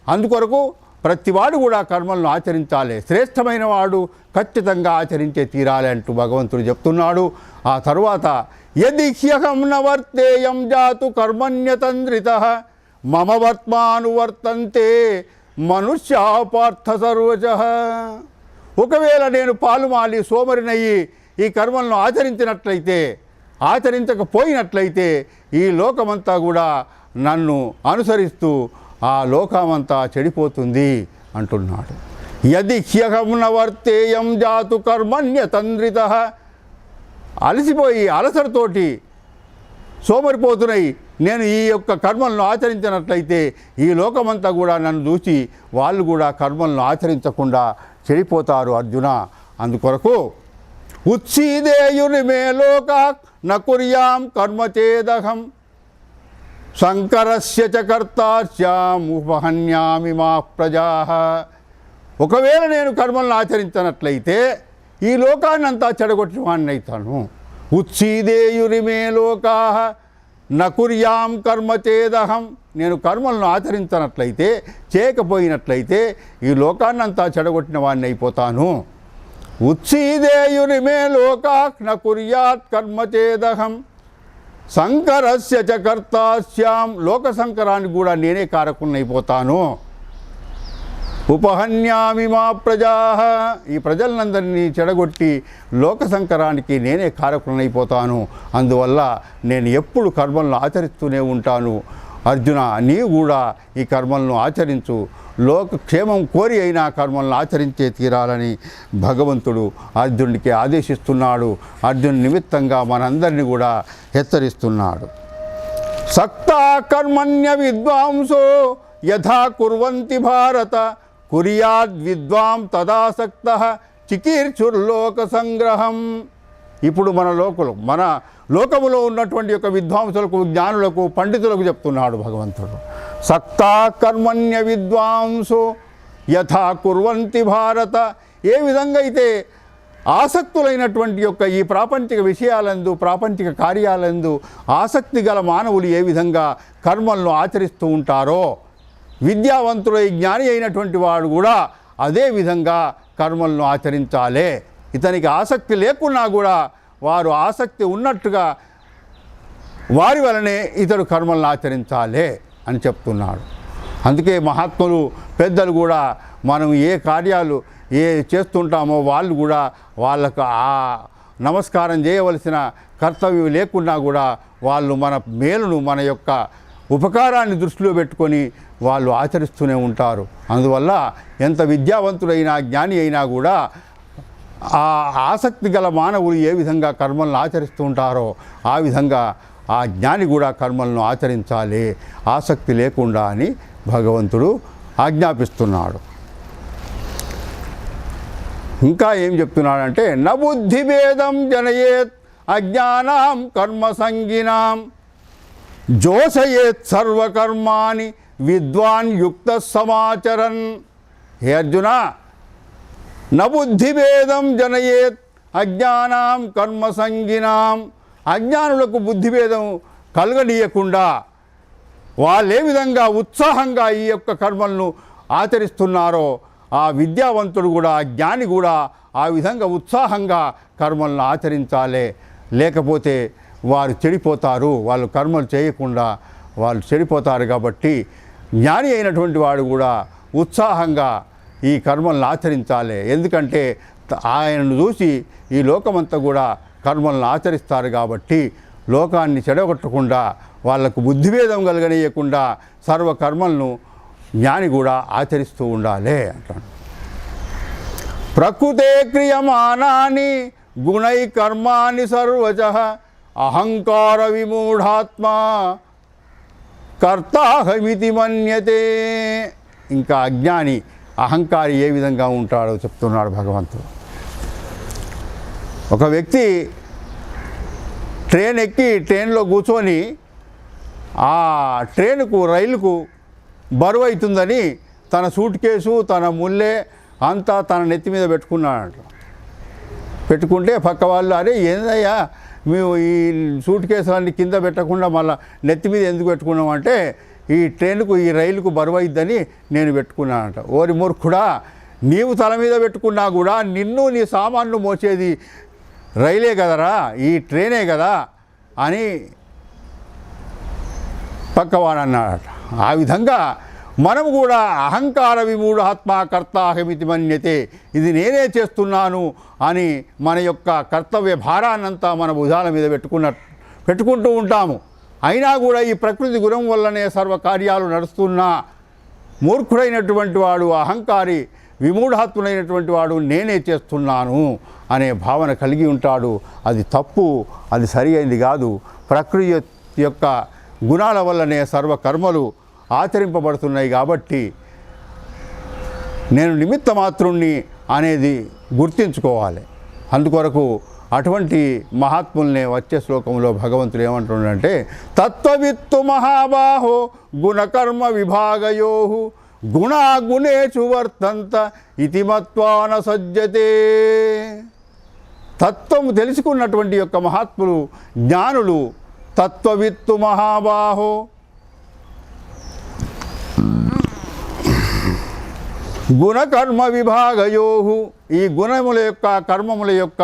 అందుకొరకు ప్రతివాడు కూడా కర్మలను ఆచరించాలి. శ్రేష్టమైన వాడు ఖచ్చితంగా ఆచరించే తీరాలి అంటూ భగవంతుడు చెప్తున్నాడు. ఆ తరువాత యది హ్యహం న వర్తేయం జాతు కర్మణ్యతంద్రితః మమ వర్త్మానువర్తంతే మనుష్యా పార్థ సర్వజః. ఒకవేళ నేను పాలుమాలి సోమరినయ్యి ఈ కర్మలను ఆచరించకపోయినట్లయితే ఈ లోకమంతా కూడా నన్ను అనుసరిస్తూ ఆ లోకమంతా చెడిపోతుంది అంటున్నాడు. యది హ్యహం న వర్తేయం జాతు కర్మణ్యతంద్రితః. అలసిపోయి అలసటతోటి సోమరిపోతున్నాయి నేను ఈ యొక్క కర్మలను ఆచరించినట్లయితే ఈ లోకమంతా కూడా నన్ను చూసి వాళ్ళు కూడా కర్మలను ఆచరించకుండా చెడిపోతారు అర్జున. అందుకొరకు ఉత్సీదేయుని మే లోకాత్ న కుర్యాం కర్మ చేదహం శంకరస్య చ కర్తాస్యాం ఉపహన్యామి మా ప్రజాః. ఒకవేళ నేను కర్మలను ఆచరించినట్లయితే ఈ లోకాన్నంతా చెడగొట్టిన వాడిని అవుతాను. ఉత్సీదేయురిమే లోకాః న కుర్యాం కర్మ చేదహం. నేను కర్మలను ఆచరించినట్లయితే, చేయకపోయినట్లయితే ఈ లోకాన్నంతా చెడగొట్టిన వాడిని అయిపోతాను. ఉత్సీదేయురిమే లోకాః న కుర్యాత్ కర్మ చేదహం. శంకరస్య చ కర్తాస్యాం. లోక సంకరానికి కూడా నేనే కారకున్నైపోతాను. ఉపహన్యామి మా ప్రజాః. ఈ ప్రజలందరినీ చెడగొట్టి లోక సంకరానికి నేనే కారకున్నైపోతాను. అందువల్ల నేను ఎప్పుడు కర్మలను ఆచరిస్తూనే ఉంటాను. అర్జున, నీవు కూడా ఈ కర్మలను ఆచరించు. లోక క్షేమం కోరి అయినా కర్మలను ఆచరించే తీరాలని భగవంతుడు అర్జునుడికి ఆదేశిస్తున్నాడు. అర్జున్ నిమిత్తంగా మనందరినీ కూడా హెచ్చరిస్తున్నాడు. సక్తా కర్మణ్య విద్వాంసో యథా కుర్వంతి భారత కుర్యాద్ విద్వాం తదాసక్తః చికీర్చుర్లోక సంగ్రహం. ఇప్పుడు మన లోకములో ఉన్నటువంటి యొక్క విద్వాంసులకు, జ్ఞానులకు, పండితులకు చెప్తున్నాడు భగవంతుడు. సక్తా కర్మణ్య విద్వాంసో యథా కుర్వంతి భారత. ఏ విధంగా అయితే ఆసక్తులైనటువంటి యొక్క ఈ ప్రాపంచిక విషయాలందు, ప్రాపంచిక కార్యాలందు ఆసక్తి గల మానవులు ఏ విధంగా కర్మలను ఆచరిస్తూ ఉంటారో, విద్యావంతుడై జ్ఞాని అయినటువంటి వాడు కూడా అదే విధంగా కర్మలను ఆచరించాలి. ఇతనికి ఆసక్తి లేకున్నా కూడా వారు ఆసక్తి ఉన్నట్టుగా వారి వలనే ఇతడు కర్మలను ఆచరించాలి అని చెప్తున్నాడు. అందుకే మహాత్ములు, పెద్దలు కూడా మనం ఏ కార్యాలు చేస్తుంటామో వాళ్ళు కూడా వాళ్ళకు ఆ నమస్కారం చేయవలసిన కర్తవ్యం లేకున్నా కూడా వాళ్ళు మన మేలును, మన యొక్క ఉపకారాన్ని దృష్టిలో పెట్టుకొని వాళ్ళు ఆచరిస్తూనే ఉంటారు. అందువల్ల ఎంత విద్యావంతుడైనా, జ్ఞాని అయినా కూడా ఆ ఆసక్తి గల మానవులు ఏ విధంగా కర్మలను ఆచరిస్తూ ఉంటారో ఆ విధంగా ఆ జ్ఞాని కూడా కర్మలను ఆచరించాలి, ఆసక్తి లేకుండా అని భగవంతుడు ఆజ్ఞాపిస్తున్నాడు. ఇంకా ఏం చెప్తున్నాడంటే, న బుద్ధిభేదం జనయేత్ అజ్ఞానాం కర్మ సంగినాం జోషయేత్ సర్వకర్మాణి విద్వాన్ యుక్త సమాచరన్. హే అర్జున, న బుద్ధిభేదం జనయేత్ అజ్ఞానాం కర్మ సంగినాం. అజ్ఞానులకు బుద్ధిభేదం కలగనీయకుండా వాళ్ళు ఏ విధంగా ఉత్సాహంగా ఈ యొక్క కర్మలను ఆచరిస్తున్నారో ఆ విద్యావంతుడు కూడా, జ్ఞాని కూడా ఆ విధంగా ఉత్సాహంగా కర్మలను ఆచరించాలి. లేకపోతే వారు చెడిపోతారు. వాళ్ళు కర్మలు చేయకుండా వాళ్ళు చెడిపోతారు. కాబట్టి జ్ఞాని అయినటువంటి వాడు కూడా ఉత్సాహంగా ఈ కర్మలను ఆచరించాలి. ఎందుకంటే ఆయనను చూసి ఈ లోకమంతా కూడా కర్మలను ఆచరిస్తారు. కాబట్టి లోకాన్ని చెడగొట్టకుండా, వాళ్లకు బుద్ధిభేదం కలగనీయకుండా సర్వకర్మలను జ్ఞాని కూడా ఆచరిస్తూ ఉండాలి అంటాడు. ప్రకృతే క్రియమానాని గుణై కర్మాణి సర్వచః అహంకార విమూఢాత్మా కర్తాహమితి మన్యతే. ఇంకా అజ్ఞాని, అహంకారి ఏ విధంగా ఉంటాడో చెప్తున్నాడు భగవంతుడు. ఒక వ్యక్తి ట్రైన్ ఎక్కి ట్రైన్లో కూర్చొని ఆ ట్రైన్కు, రైలుకు బరువు అవుతుందని తన సూట్ కేసు, తన ముల్లె అంతా తన నెత్తి మీద పెట్టుకున్నాడంట. పెట్టుకుంటే పక్క వాళ్ళు, అరే ఏందయ్యా మేము ఈ సూట్ కేసులన్నీ కింద పెట్టకుండా మళ్ళీ నెత్తి మీద ఎందుకు పెట్టుకున్నామంటే, ఈ ట్రైన్కు, ఈ రైలుకు బరువు అయిద్దని నేను పెట్టుకున్నానంట. ఓరి మూర్ఖుడా, నీవు తల మీద పెట్టుకున్నా కూడా నిన్ను, నీ సామాన్లు మోసేది రైలే కదరా, ఈ ట్రైనే కదా అని పక్కవాడు అన్నాడట. ఆ విధంగా మనం కూడా అహంకార విమూఢాత్మ కర్తాహమితి మన్యతే, ఇది నేనే చేస్తున్నాను అని మన యొక్క కర్తవ్య భారాన్నంతా మన భుజాల మీద పెట్టుకుంటూ ఉంటాము. అయినా కూడా ఈ ప్రకృతి గుణం వల్లనే సర్వకార్యాలు నడుస్తున్నా మూర్ఖుడైనటువంటి వాడు, అహంకారి, విమూఢాత్ముడైనటువంటి వాడు నేనే చేస్తున్నాను అనే భావన కలిగి ఉంటాడు. అది తప్పు, అది సరి అయింది కాదు. ప్రకృతి యొక్క గుణాల వల్లనే సర్వకర్మలు ఆచరింపబడుతున్నాయి. కాబట్టి నేను నిమిత్త మాత్రుణ్ణి అనేది గుర్తించుకోవాలి. అందుకొరకు అటువంటి మహాత్ముల్నే వచ్చే శ్లోకంలో భగవంతుడు ఏమంటున్నాడంటే, తత్వవిత్తు మహాబాహో గుణకర్మ విభాగయో గుణాగుణేషు వర్తంత ఇతి మత్వా న సజ్జతే. తత్వం తెలుసుకున్నటువంటి యొక్క మహాత్ములు, జ్ఞానులు, తత్వవిత్తు మహాబాహో, గుణకర్మ విభాగయో, ఈ గుణముల యొక్క కర్మముల యొక్క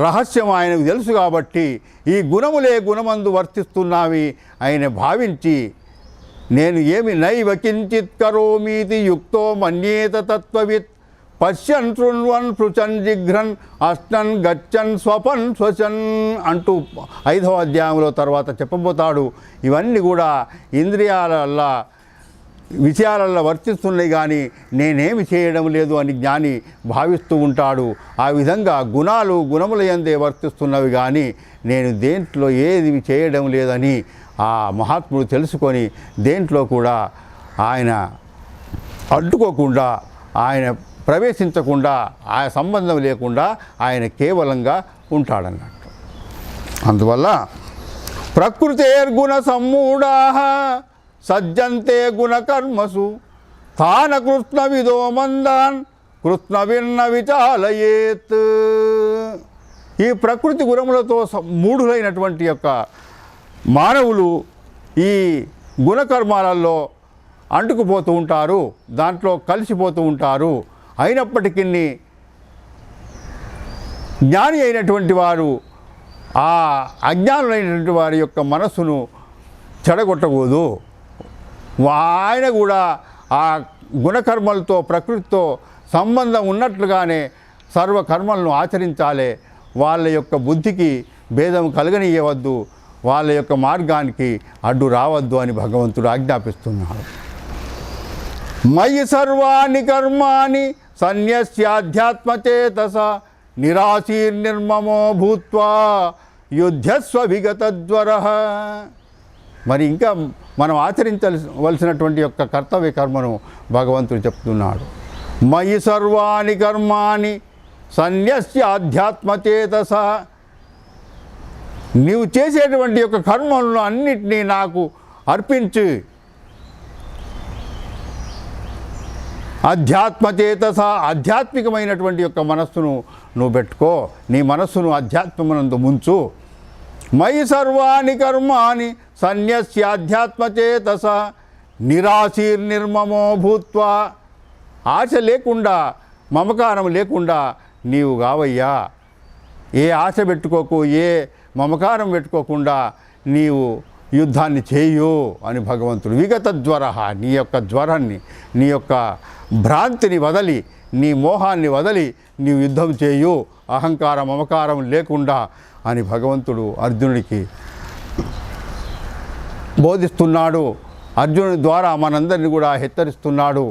రహస్యం ఆయనకు తెలుసు కాబట్టి ఈ గుణములే గుణమందు వర్తిస్తున్నావి ఆయన భావించి, నేను ఏమి నైవ కించిత్ కరోమీతి యుక్తో మన్యేత తత్వవిత్ పశ్యన్ శృణ్వన్ పృచన్ జిఘ్రన్ అష్టన్ గచ్చన్ స్వపన్ స్వచన్ అంటూ 5వ అధ్యాయంలో తర్వాత చెప్పబోతాడు. ఇవన్నీ కూడా ఇంద్రియాలల్లా విషయాలలో వర్తిస్తున్నాయి కానీ నేనేమి చేయడం లేదు అని జ్ఞాని భావిస్తూ ఉంటాడు. ఆ విధంగా గుణాలు గుణముల యందే వర్తిస్తున్నవి కానీ నేను దేంట్లో ఏది చేయడం లేదని ఆ మహాత్ముడు తెలుసుకొని దేంట్లో కూడా ఆయన అడ్డుకోకుండా, ఆయన ప్రవేశించకుండా, ఆ సంబంధం లేకుండా ఆయన కేవలంగా ఉంటాడన్నట్టు. అందువల్ల ప్రకృతేర్గుణ సమ్మూఢా సజ్జంతే గుణకర్మసు తాన కృష్ణ విదో మందాన్ కృష్ణ విన్న విచాలయేత్. ఈ ప్రకృతి గుణములతో మూఢులైనటువంటి యొక్క మానవులు ఈ గుణకర్మాలలో అంటుకుపోతూ ఉంటారు, దాంట్లో కలిసిపోతూ ఉంటారు. అయినప్పటికీ జ్ఞాని అయినటువంటి వారు ఆ అజ్ఞానులైనటువంటి వారి యొక్క మనస్సును చెడగొట్టకూడదు. ఆయన కూడా ఆ గుణకర్మలతో ప్రకృతితో సంబంధం ఉన్నట్లుగానే సర్వకర్మలను ఆచరించాలి. వాళ్ళ యొక్క బుద్ధికి భేదం కలగనీయవద్దు, వాళ్ళ యొక్క మార్గానికి అడ్డు రావద్దు అని భగవంతుడు ఆజ్ఞాపిస్తున్నాడు. మయి సర్వాణి కర్మాణి సన్యస్యాధ్యాత్మచేతస నిరాశీర్నిర్మమో భూత్వా యుద్ధస్వ విగతజ్వరః. మరి ఇంకా మనం ఆచరించవలసినటువంటి యొక్క కర్తవ్య కర్మను భగవంతుడు చెప్తున్నాడు. మయి సర్వాణి కర్మాణి సన్యస్య ఆధ్యాత్మచేతస. నీవు చేసేటువంటి యొక్క కర్మలను అన్నిటినీ నాకు అర్పించి అధ్యాత్మచేతస, ఆధ్యాత్మికమైనటువంటి యొక్క మనస్సును నువ్వు పెట్టుకో, నీ మనస్సును అధ్యాత్మమునందు ముంచు. మయి సర్వాణి కర్మాణి సన్యస్యాధ్యాత్మచేతస నిరాశీర్నిర్మమో భూత్వా. ఆశ లేకుండా, మమకారం లేకుండా నీవు కావయ్యా. ఏ ఆశ పెట్టుకోకు, ఏ మమకారం పెట్టుకోకుండా నీవు యుద్ధాన్ని చేయు అని భగవంతుడు. విగత జ్వర, నీ యొక్క జ్వరాన్ని, నీ యొక్క భ్రాంతిని వదలి, నీ మోహాన్ని వదలి నీవు యుద్ధం చేయు, అహంకార మమకారం లేకుండా అని భగవంతుడు అర్జునుడికి బోధిస్తున్నాడు. అర్జునుడి ద్వారా మనందరినీ కూడా హెచ్చరిస్తున్నాడు.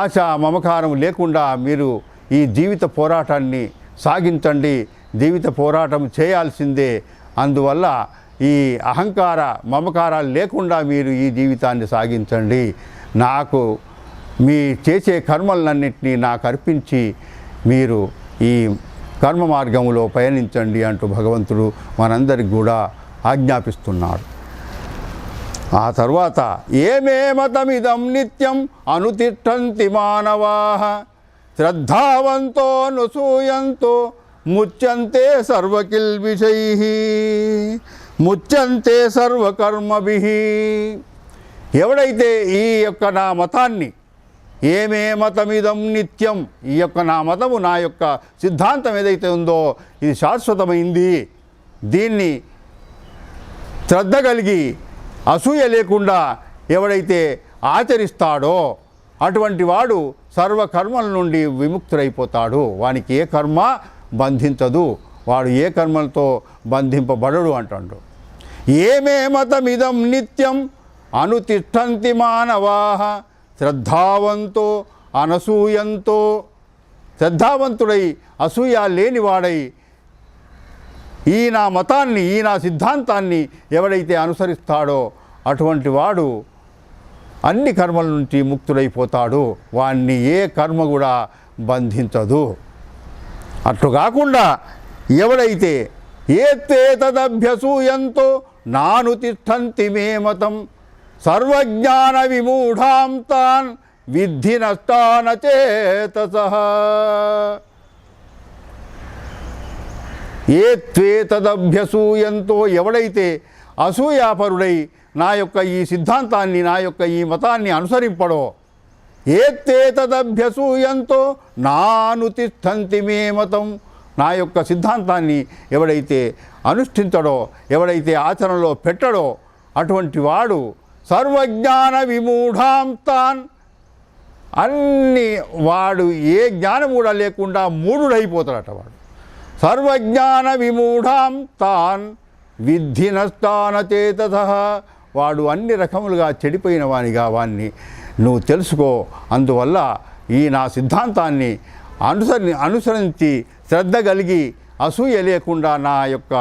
ఆశ మమకారం లేకుండా మీరు ఈ జీవిత పోరాటాన్ని సాగించండి, జీవిత పోరాటం చేయాల్సిందే. అందువల్ల ఈ అహంకార మమకారాలు లేకుండా మీరు ఈ జీవితాన్ని సాగించండి. నాకు మీ చేసే కర్మలన్నింటినీ నాకు అర్పించి మీరు ఈ కర్మ మార్గంలో పయనించండి అంటూ భగవంతుడు మనందరికి కూడా ఆజ్ఞాపిస్తున్నాడు. ఆ తర్వాత ఏమేమతమిదం నిత్యం అనుతిష్టంతి మానవాః శ్రద్ధావంతో నుసూయంతో ముచ్యంతే సర్వకిల్బిషైః ముచ్యంతే సర్వకర్మభిః. ఎవడైతే ఈ యొక్క నా మతాన్ని, ఏమే మతమిదం నిత్యం, ఈ యొక్క నా మతము, నా యొక్క సిద్ధాంతం ఏదైతే ఉందో ఇది శాశ్వతమైంది, దీన్ని శ్రద్ధ కలిగి అసూయ లేకుండా ఎవడైతే ఆచరిస్తాడో అటువంటి వాడు సర్వకర్మల నుండి విముక్తుడైపోతాడు. వానికి ఏ కర్మ బంధించదు, వాడు ఏ కర్మలతో బంధింపబడడు అంటాడు. ఏమే మతమిదం నిత్యం అనుతిష్టంతి మానవాః శ్రద్ధావంతో అనసూయంతో. శ్రద్ధావంతుడై అసూయ లేనివాడై ఈ నా మతాన్ని, ఈ నా సిద్ధాంతాన్ని ఎవడైతే అనుసరిస్తాడో అటువంటి వాడు అన్ని కర్మల నుంచి ముక్తుడైపోతాడు. వాణ్ణి ఏ కర్మ కూడా బంధించదు. అట్లు కాకుండా ఎవడైతే ఏత్తే తదభ్యసూయంతో నాను తిష్టంతి మే మతం సర్వజ్ఞాన విమూఢాం తాన్ విద్ధి నష్టాన చేతసః. ఏత్వే తదభ్యసూయంతో ఎవడైతే అసూయాపరుడై నా యొక్క ఈ సిద్ధాంతాన్ని నా యొక్క ఈ మతాన్ని అనుసరింపడో, ఏత్తే తదభ్యసూయంతో నాను తిష్టంతి మే మతం, నా యొక్క సిద్ధాంతాన్ని ఎవడైతే అనుష్ఠించడో, ఎవడైతే ఆచరణలో పెట్టడో, అటువంటి వాడు సర్వజ్ఞాన విమూఢాం తాన్, అన్ని వాడు ఏ జ్ఞానం కూడా లేకుండా మూఢుడైపోతాడట వాడు. సర్వజ్ఞాన విమూఢాం తాన్ విద్ధి నష్టాన చేతసః, వాడు అన్ని రకములుగా చెడిపోయిన వానిగా వాణ్ణి నువ్వు తెలుసుకో. అందువల్ల ఈ నా సిద్ధాంతాన్ని అనుసరించి శ్రద్ధ కలిగి అసూయ లేకుండా నా యొక్క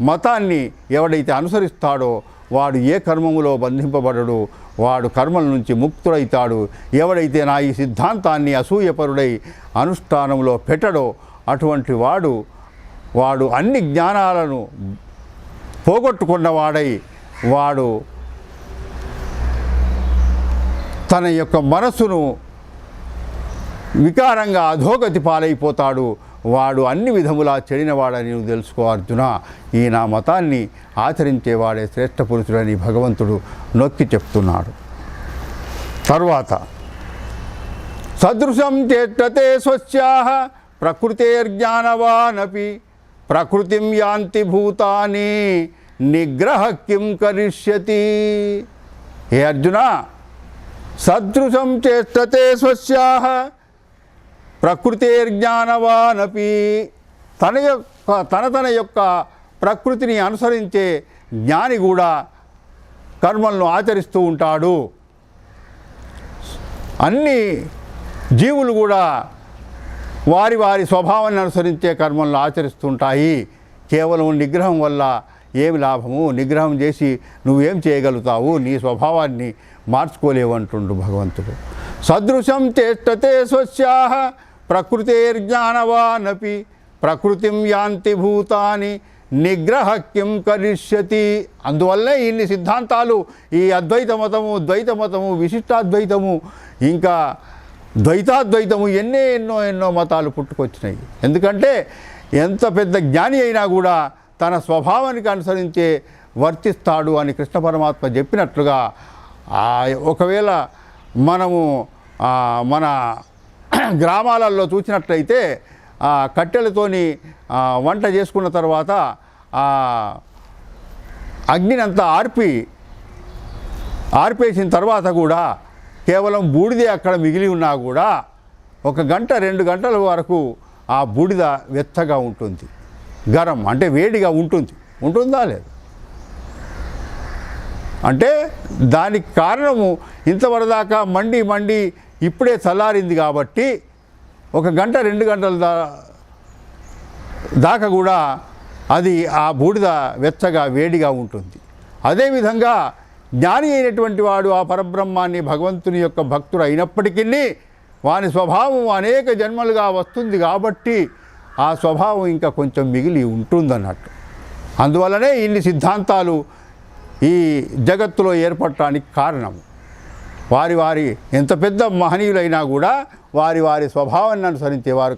మతాన్ని ఎవడైతే అనుసరిస్తాడో వాడు ఏ కర్మములో బంధింపబడడు, వాడు కర్మల నుంచి ముక్తుడైతాడు. ఎవడైతే నా ఈ సిద్ధాంతాన్ని అసూయపరుడై అనుష్ఠానంలో పెట్టడో అటువంటి వాడు అన్ని జ్ఞానాలను పోగొట్టుకున్నవాడై వాడు తన యొక్క మనస్సును వికారంగా అధోగతి పాలైపోతాడు. వాడు అన్ని విధములా చెడినవాడని నువ్వు తెలుసుకో అర్జున. ఈ నా మతాన్ని ఆచరించేవాడే శ్రేష్ఠ పురుషుడని భగవంతుడు నొక్కి చెప్తున్నాడు. తరువాత సదృశం చేష్టతే స్వస్యాః ప్రకృతేర్జ్ఞానవానపి ప్రకృతిం యాంతి భూతాని నిగ్రహ కిం కరిష్యతి. హే అర్జున, సదృశం చేష్టతే స్వస్యాః ప్రకృతేర్జ్ఞానవానపి, తన యొక్క ప్రకృతిని అనుసరించే జ్ఞాని కూడా కర్మలను ఆచరిస్తూ ఉంటాడు. అన్ని జీవులు కూడా వారి వారి స్వభావాన్ని అనుసరించే కర్మలను ఆచరిస్తుంటాయి. కేవలం నిగ్రహం వల్ల ఏమి లాభము? నిగ్రహం చేసి నువ్వేం చేయగలుగుతావు? నీ స్వభావాన్ని మార్చుకోలేవు అంటుండు భగవంతుడు. సదృశం చేష్టతే స్వస్యాః ప్రకృతేర్జ్ఞానవానపి ప్రకృతిం యాంతి భూతాని నిగ్రహ కిం కరిష్యతి. అందువల్లే ఇన్ని సిద్ధాంతాలు, ఈ అద్వైత మతము, ద్వైత మతము, విశిష్టాద్వైతము, ఇంకా ద్వైతాద్వైతము, ఎన్నో మతాలు పుట్టుకొచ్చినాయి. ఎందుకంటే ఎంత పెద్ద జ్ఞాని అయినా కూడా తన స్వభావానికి అనుసరించే వర్తిస్తాడు అని కృష్ణ పరమాత్మ చెప్పినట్లుగా ఒకవేళ మనము మన గ్రామాలలో చూసినట్లయితే కట్టెలతోని వంట చేసుకున్న తర్వాత అగ్నినంతా ఆర్పేసిన తర్వాత కూడా కేవలం బూడిదే అక్కడ మిగిలి ఉన్నా కూడా 1 గంట 2 గంటల వరకు ఆ బూడిద వెచ్చగా ఉంటుంది, గరం అంటే వేడిగా ఉంటుందా లేదు? అంటే దానికి కారణము ఇంతవరదాకా మండి ఇప్పుడే చల్లారింది కాబట్టి 1 గంట 2 గంటల దాకా కూడా అది ఆ బూడిద వెచ్చగా వేడిగా ఉంటుంది. అదేవిధంగా జ్ఞాని అయినటువంటి వాడు ఆ పరబ్రహ్మాన్ని భగవంతుని యొక్క భక్తుడు అయినప్పటికీ వాని స్వభావం అనేక జన్మలుగా వస్తుంది కాబట్టి ఆ స్వభావం ఇంకా కొంచెం మిగిలి ఉంటుందన్నట్టు. అందువల్లనే ఇన్ని సిద్ధాంతాలు ఈ జగత్తులో ఏర్పడటానికి కారణం. వారి ఎంత పెద్ద మహనీయులైనా కూడా వారి స్వభావాన్ని అనుసరించే వారు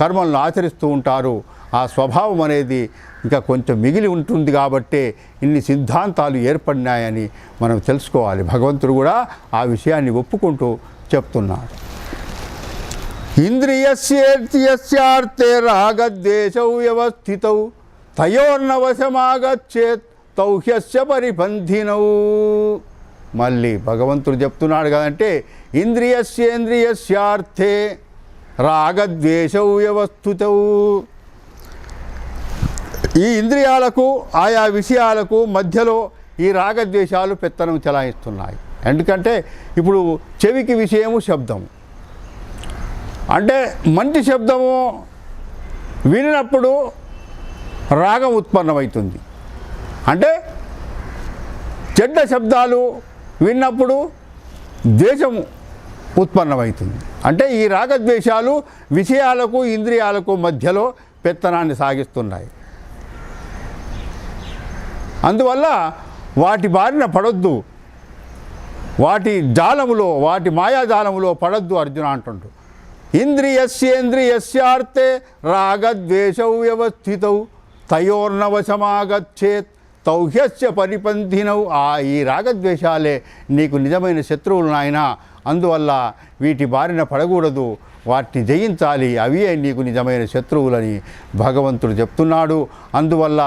కర్మలను ఆచరిస్తూ ఉంటారు. ఆ స్వభావం అనేది ఇంకా కొంచెం మిగిలి ఉంటుంది కాబట్టే ఇన్ని సిద్ధాంతాలు ఏర్పడినాయని మనం తెలుసుకోవాలి. భగవంతుడు కూడా ఆ విషయాన్ని ఒప్పుకుంటూ చెప్తున్నాడు. ఇంద్రియస్యేర్త్యస్యార్థే రాగద్వేషౌ వ్యవస్థితౌ తయోర్నవశమాగచ్చేత్ తౌహ్యస్య పరిబంధినౌ. మళ్ళీ భగవంతుడు చెప్తున్నాడు కదంటే ఇంద్రియస్యేంద్రియస్యార్థే రాగద్వేషౌ వ్యవస్థితౌ. ఈ ఇంద్రియాలకు ఆయా విషయాలకు మధ్యలో ఈ రాగద్వేషాలు పెత్తనం చెలాయిస్తున్నాయి. ఎందుకంటే ఇప్పుడు చెవికి విషయము శబ్దము, అంటే మంచి శబ్దము వినినప్పుడు రాగం ఉత్పన్నమవుతుంది, అంటే చెడ్డ శబ్దాలు విన్నప్పుడు ద్వేషము ఉత్పన్నమవుతుంది. అంటే ఈ రాగద్వేషాలు విషయాలకు ఇంద్రియాలకు మధ్యలో పెత్తనాన్ని సాగిస్తున్నాయి. అందువల్ల వాటి బారిన పడొద్దు, వాటి జాలములో, వాటి మాయాజాలములో పడొద్దు అర్జున అంటుండు. ఇంద్రియస్యేంద్రియస్యార్థే రాగద్వేషౌ వ్యవస్థితౌ తయోర్నవశమాగచ్చేత్ తౌహ్యస్య పరిపంథినౌ. ఈ రాగద్వేషాలే నీకు నిజమైన శత్రువులు నాయన. అందువల్ల వీటి బారిన పడకూడదు, వాటిని జయించాలి, అవే నీకు నిజమైన శత్రువులని భగవంతుడు చెప్తున్నాడు. అందువల్ల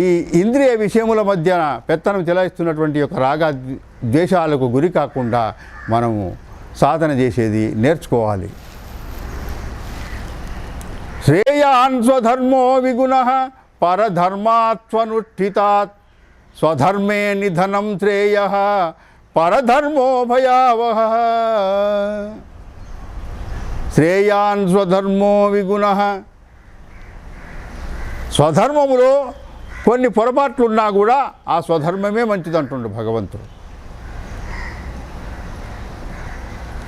ఈ ఇంద్రియ విషయముల మధ్య పెత్తనం చెలాయిస్తున్నటువంటి యొక్క రాగ ద్వేషాలకు గురి కాకుండా మనము సాధన చేసేది నేర్చుకోవాలి. శ్రేయాన్ స్వధర్మో విగుణః పరధర్మాత్వనుష్ఠితాత్ స్వధర్మే నిధనం శ్రేయః పరధర్మో భయావహః. శ్రేయాన్ స్వధర్మో విగుణః, స్వధర్మములో కొన్ని పొరపాట్లున్నా కూడా ఆ స్వధర్మమే మంచిదంటుండు భగవంతుడు.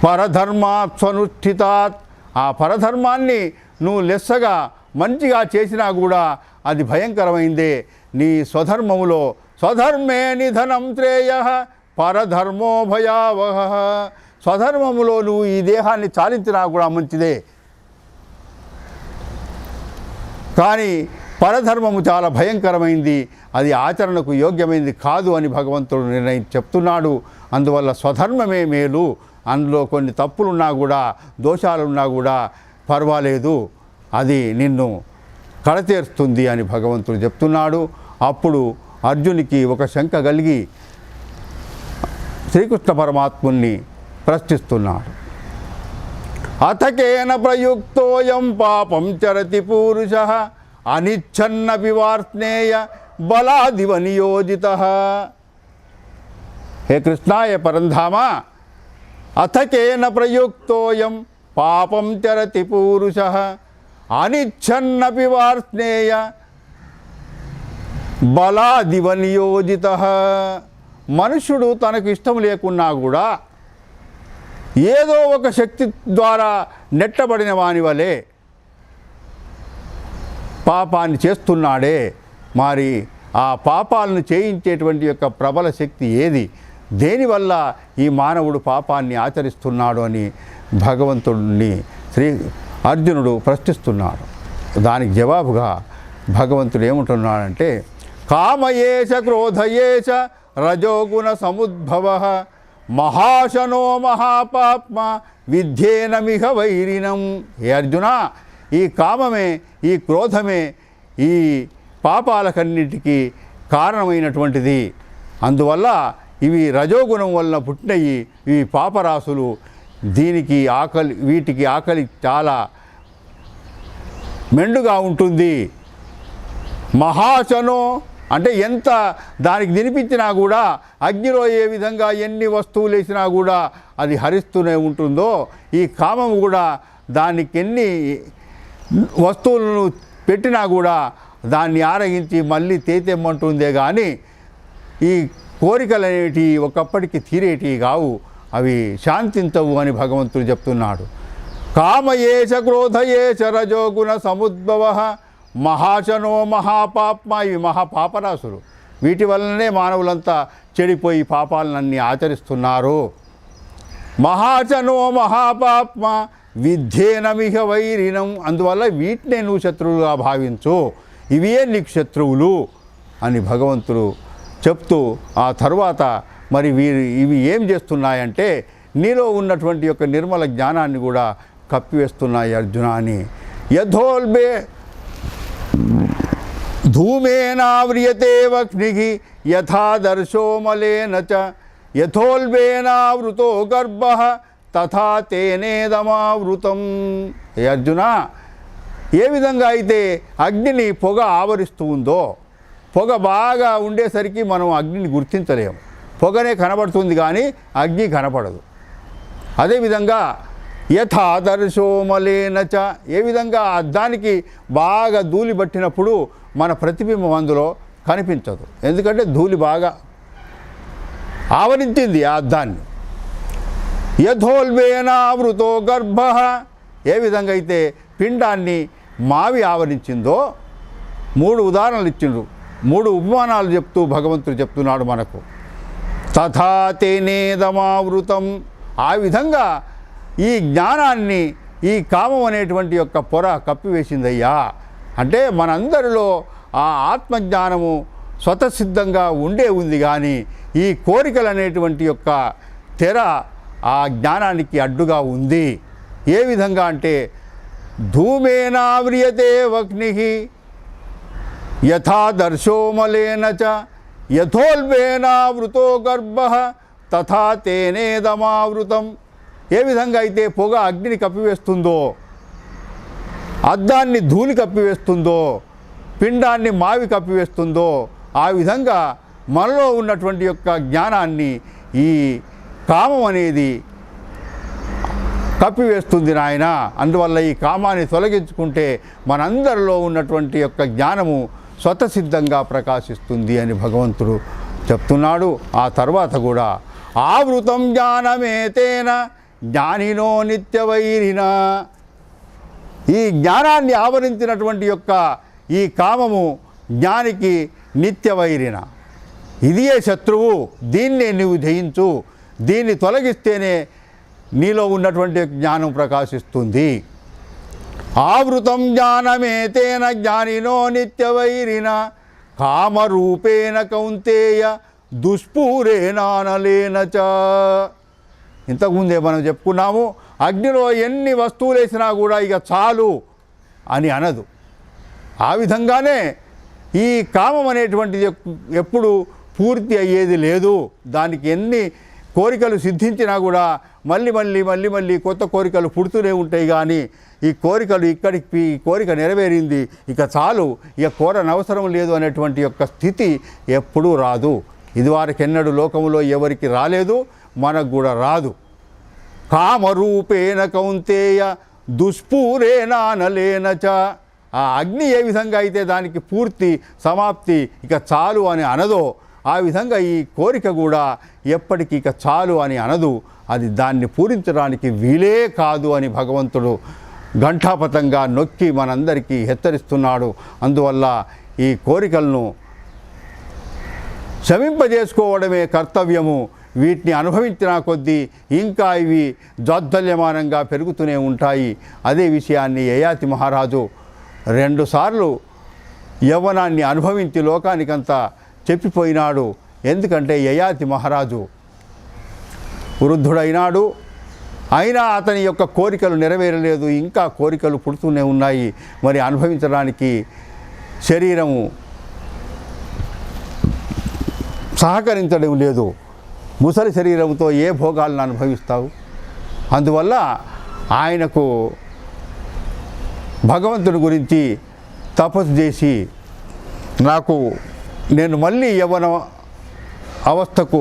పరధర్మాత్వనుష్ఠితాత్, ఆ పరధర్మాన్ని నువ్వు లెస్సగా మంచిగా చేసినా కూడా అది భయంకరమైందే. నీ స్వధర్మములో స్వధర్మే నిధనం శ్రేయః పరధర్మో భయావహః. స్వధర్మములో నువ్వు ఈ దేహాన్ని చాలించినా కూడా మంచిదే, కానీ పరధర్మము చాలా భయంకరమైంది, అది ఆచరణకు యోగ్యమైనది కాదు అని భగవంతుడు చెప్తున్నాడు. అందువల్ల స్వధర్మమే మేలు. అందులో కొన్ని తప్పులున్నా కూడా, దోషాలున్నా కూడా పర్వాలేదు, అది నిన్ను కడతేరుస్తుంది అని భగవంతుడు చెప్తున్నాడు. అప్పుడు అర్జునికి ఒక శంక కలిగి శ్రీకృష్ణ పరమాత్ముని ప్రశ్నిస్తున్నాడు. అథకేన ప్రయుక్తోయం పాపం చరతి పూరుషః అనిచ్ఛన్నపి వార్ష్ణేయ బలాదివ నియోజితః. హే కృష్ణ, హే పరంధామ, అథకేన ప్రయుక్తోయం పాపం చరతి పూరుషః అనిచ్ఛన్నపి వార్ష్ణేయ బలాదివ నియోజితః. మనుష్యుడు తనకు ఇష్టం లేకున్నా కూడా ఏదో ఒక శక్తి ద్వారా నెట్టబడిన వాని వలె పాపాన్ని చేస్తున్నాడే. మరి ఆ పాపాలను చేయించేటువంటి యొక్క ప్రబల శక్తి ఏది? దేనివల్ల ఈ మానవుడు పాపాన్ని ఆచరిస్తున్నాడు అని భగవంతుడిని అర్జునుడు ప్రశ్నిస్తున్నాడు. దానికి జవాబుగా భగవంతుడు ఏమంటున్నాడంటే, కామయేష క్రోధయేష రజోగుణ సముద్భవః మహాశనో మహాపాప్మ విద్యేనమిహ వైరిణం. ఏ అర్జున, ఈ కామమే, ఈ క్రోధమే ఈ పాపాలకన్నిటికీ కారణమైనటువంటిది. అందువల్ల ఇవి రజోగుణం వలన పుట్టినవి, ఈ పాపరాశులు. వీటికి ఆకలి చాలా మెండుగా ఉంటుంది. మహాశనో అంటే ఎంత దానికి తినిపించినా కూడా, అగ్నిలో ఏ విధంగా ఎన్ని వస్తువులు వేసినా కూడా అది హరిస్తూనే ఉంటుందో, ఈ కామము కూడా దానికి ఎన్ని వస్తువులను పెట్టినా కూడా దాన్ని ఆరగించి మళ్ళీ తేతెమ్మంటుందే కానీ ఈ కోరికలు అనేటివి ఒకప్పటికి తీరేటివి కావు, అవి శాంతించవు అని భగవంతుడు చెప్తున్నాడు. కామయేష క్రోధయేష రజోగుణ సముద్భవః మహాశనో మహాపాప్మ. ఇవి మహాపాపరాశులు. వీటి వల్లనే మానవులంతా చెడిపోయి పాపాలన్నీ ఆచరిస్తున్నారు. మహాశనో మహాపాప్మ విద్యేనమిహ వైరిణం. అందువల్ల వీటినే నువ్వు శత్రువులుగా భావించు, ఇవే నీకు శత్రువులు అని భగవంతుడు చెప్తూ, ఆ తర్వాత మరి ఇవి ఏం చేస్తున్నాయంటే నీలో ఉన్నటువంటి యొక్క నిర్మల జ్ఞానాన్ని కూడా కప్పివేస్తున్నాయి అర్జున అని. యథోల్బే ధూమేనావ్రియతే వహ్నిః యథాదర్శో మలేన చ యథోల్బేనావృతో గర్భః తథా తేనేదమావృతం. ఏ అర్జున, ఏ విధంగా అయితే అగ్నిని పొగ ఆవరిస్తూ ఉందో, పొగ బాగా ఉండేసరికి మనం అగ్నిని గుర్తించలేము, పొగనే కనబడుతుంది కానీ అగ్ని కనపడదు. అదేవిధంగా యథాదర్శో మలేన చ, ఏ విధంగా అద్దానికి బాగా ధూళి పట్టినప్పుడు మన ప్రతిబింబం అందులో కనిపించదు, ఎందుకంటే ధూళి బాగా ఆవరించింది ఆ అద్దాన్ని. యథోల్బేనావృతో గర్భః, ఏ విధంగా అయితే పిండాన్ని మావి ఆవరించిందో 3 ఉదాహరణలు ఇచ్చిండ్రు, 3 ఉపమానాలు చెప్తూ భగవంతుడు చెప్తున్నాడు మనకు. తథా తేనేదమావృతం, ఆ విధంగా ఈ జ్ఞానాన్ని ఈ కామం అనేటువంటి యొక్క పొర కప్పివేసిందయ్యా. అంటే మనందరిలో ఆ ఆత్మజ్ఞానము స్వతసిద్ధంగా ఉంది, కానీ ఈ కోరికలు అనేటువంటి యొక్క తెర ఆ జ్ఞానానికి అడ్డుగా ఉంది. ఏ విధంగా అంటే ధూమేనావ్రియతే వగ్నిః యథా దర్శోమలేన చ యథోల్బేనావృతో గర్భః తథా తేనేదమావృతం. ఏ విధంగా అయితే పొగ అగ్నిని కప్పివేస్తుందో, అద్దాన్ని ధూళి కప్పివేస్తుందో, పిండాన్ని మావి కప్పివేస్తుందో, ఆ విధంగా మనలో ఉన్నటువంటి యొక్క జ్ఞానాన్ని ఈ కామం అనేది కప్పివేస్తుంది నాయన. అందువల్ల ఈ కామాన్ని తొలగించుకుంటే మనందరిలో ఉన్నటువంటి యొక్క జ్ఞానము స్వతసిద్ధంగా ప్రకాశిస్తుంది అని భగవంతుడు చెప్తున్నాడు. ఆ తర్వాత కూడా ఆవృతం జ్ఞానమేతేన జ్ఞానినో నిత్యవైరినా, ఈ జ్ఞానాన్ని ఆవరించినటువంటి యొక్క ఈ కామము జ్ఞానికి నిత్యవైరిన, ఇదియే శత్రువు, దీన్నే నీవు జయించు, దీన్ని తొలగిస్తేనే నీలో ఉన్నటువంటి జ్ఞానం ప్రకాశిస్తుంది. ఆవృతం జ్ఞానమేతేన జ్ఞానినో నిత్యవైరిన కామరూపేణ కౌంతేయ దుష్పూరేనానలేన చ. ఇంతకుముందే మనం చెప్పుకున్నాము, అగ్నిలో ఎన్ని వస్తువులు వేసినా కూడా ఇక చాలు అని అనదు. ఆ విధంగానే ఈ కామం అనేటువంటిది ఎప్పుడు పూర్తి అయ్యేది లేదు. దానికి ఎన్ని కోరికలు సిద్ధించినా కూడా మళ్ళీ మళ్ళీ మళ్ళీ మళ్ళీ కొత్త కోరికలు పుడుతూనే ఉంటాయి. కానీ ఈ కోరికలు ఇక్కడికి, ఈ కోరిక నెరవేరింది ఇక చాలు, ఇక కోరనవసరం లేదు అనేటువంటి యొక్క స్థితి ఎప్పుడూ రాదు. ఇదివరకెన్నడూ లోకంలో ఎవరికి రాలేదు, మనకు కూడా రాదు. కామరూపేణ కౌంతేయ దుష్పూరేనానలేన చ. ఆ అగ్ని ఏ విధంగా అయితే దానికి పూర్తి సమాప్తి ఇక చాలు అని అనదో, ఆ విధంగా ఈ కోరిక కూడా ఎప్పటికీ ఇక చాలు అని అనదు. అది దాన్ని పూరించడానికి వీలే కాదు అని భగవంతుడు ఘంటాపథంగా నొక్కి మనందరికీ హెచ్చరిస్తున్నాడు. అందువల్ల ఈ కోరికలను శమింపజేసుకోవడమే కర్తవ్యము. వీటిని అనుభవించిన కొద్దీ ఇంకా ఇవి జాద్దల్యమానంగా పెరుగుతూనే ఉంటాయి. అదే విషయాన్ని యయాతి మహారాజు 2 సార్లు యవ్వనాన్ని అనుభవించి లోకానికంతా చెప్పిపోయినాడు. ఎందుకంటే యయాతి మహారాజు వృద్ధుడైనాడు, అయినా అతని యొక్క కోరికలు నెరవేరలేదు, ఇంకా కోరికలు పుడుతూనే ఉన్నాయి. మరి అనుభవించడానికి శరీరము సహకరించడం లేదు. ముసలి శరీరంతో ఏ భోగాలను అనుభవిస్తావు? అందువల్ల ఆయనకు భగవంతుడి గురించి తపస్సు చేసి నేను మళ్ళీ యవ్వన అవస్థకు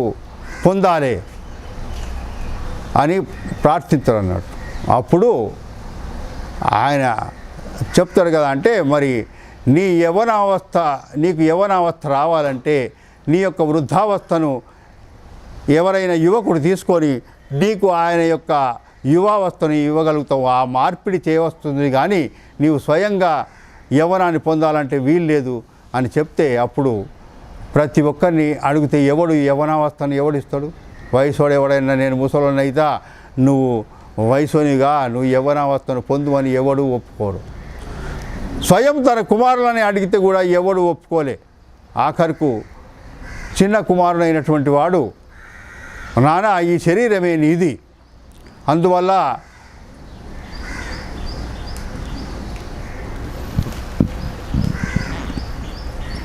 పొందాలి అని ప్రార్థించాలన్నాడు. అప్పుడు ఆయన చెప్తాడు కదా, అంటే మరి నీకు యవ్వనావస్థ రావాలంటే నీ యొక్క వృద్ధావస్థను ఎవరైనా యువకుడు తీసుకొని నీకు ఆయన యొక్క యువావస్థను ఇవ్వగలుగుతావు, ఆ మార్పిడి చేయవస్తుంది. కానీ నీవు స్వయంగా యవ్వనాన్ని పొందాలంటే వీల్లేదు అని చెప్తే, అప్పుడు ప్రతి ఒక్కరిని అడిగితే ఎవడు యవ్వనావస్థను ఎవడిస్తాడు? వయసువాడు ఎవడైనా నేను ముసలోని అయితే నువ్వు వయసునిగా నువ్వు యవ్వనావస్థను పొందుమని ఎవడు ఒప్పుకోడు. స్వయం తన కుమారులని అడిగితే కూడా ఎవడు ఒప్పుకోలే. ఆఖరుకు చిన్న కుమారుడైనటువంటి వాడు, నాన్న ఈ శరీరమే నీది, అందువల్ల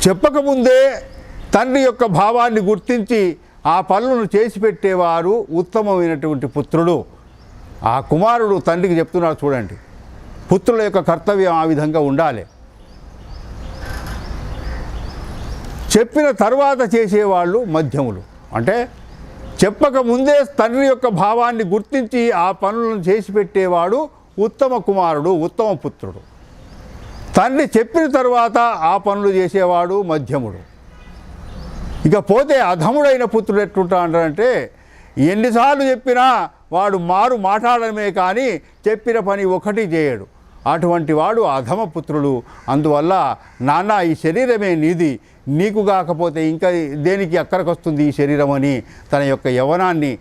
చెప్పకముందే తండ్రి యొక్క భావాన్ని గుర్తించి ఆ పనులను చేసి పెట్టేవారు ఉత్తమమైనటువంటి పుత్రుడు. ఆ కుమారుడు తండ్రికి చెప్తున్నాడు, చూడండి, పుత్రుల యొక్క కర్తవ్యం ఆ విధంగా ఉండాలి. చెప్పిన తర్వాత చేసేవాళ్ళు మధ్యములు. అంటే చెప్పకముందే తండ్రి యొక్క భావాన్ని గుర్తించి ఆ పనులను చేసి పెట్టేవాడు ఉత్తమ కుమారుడు, ఉత్తమ పుత్రుడు. తండ్రి చెప్పిన తర్వాత ఆ పనులు చేసేవాడు మధ్యముడు. ఇకపోతే అధముడైన పుత్రుడు ఎట్లుంటా అంటారంటే, ఎన్నిసార్లు చెప్పినా వాడు మాట్లాడమే కానీ చెప్పిన పని ఒకటి చేయడు. అటువంటి వాడు అధమపుత్రుడు. అందువల్ల నాన్న ఈ శరీరమే నీది, నీకు కాకపోతే ఇంకా దేనికి అక్కడికొస్తుంది ఈ శరీరం అని తన యొక్క యవ్వనాన్ని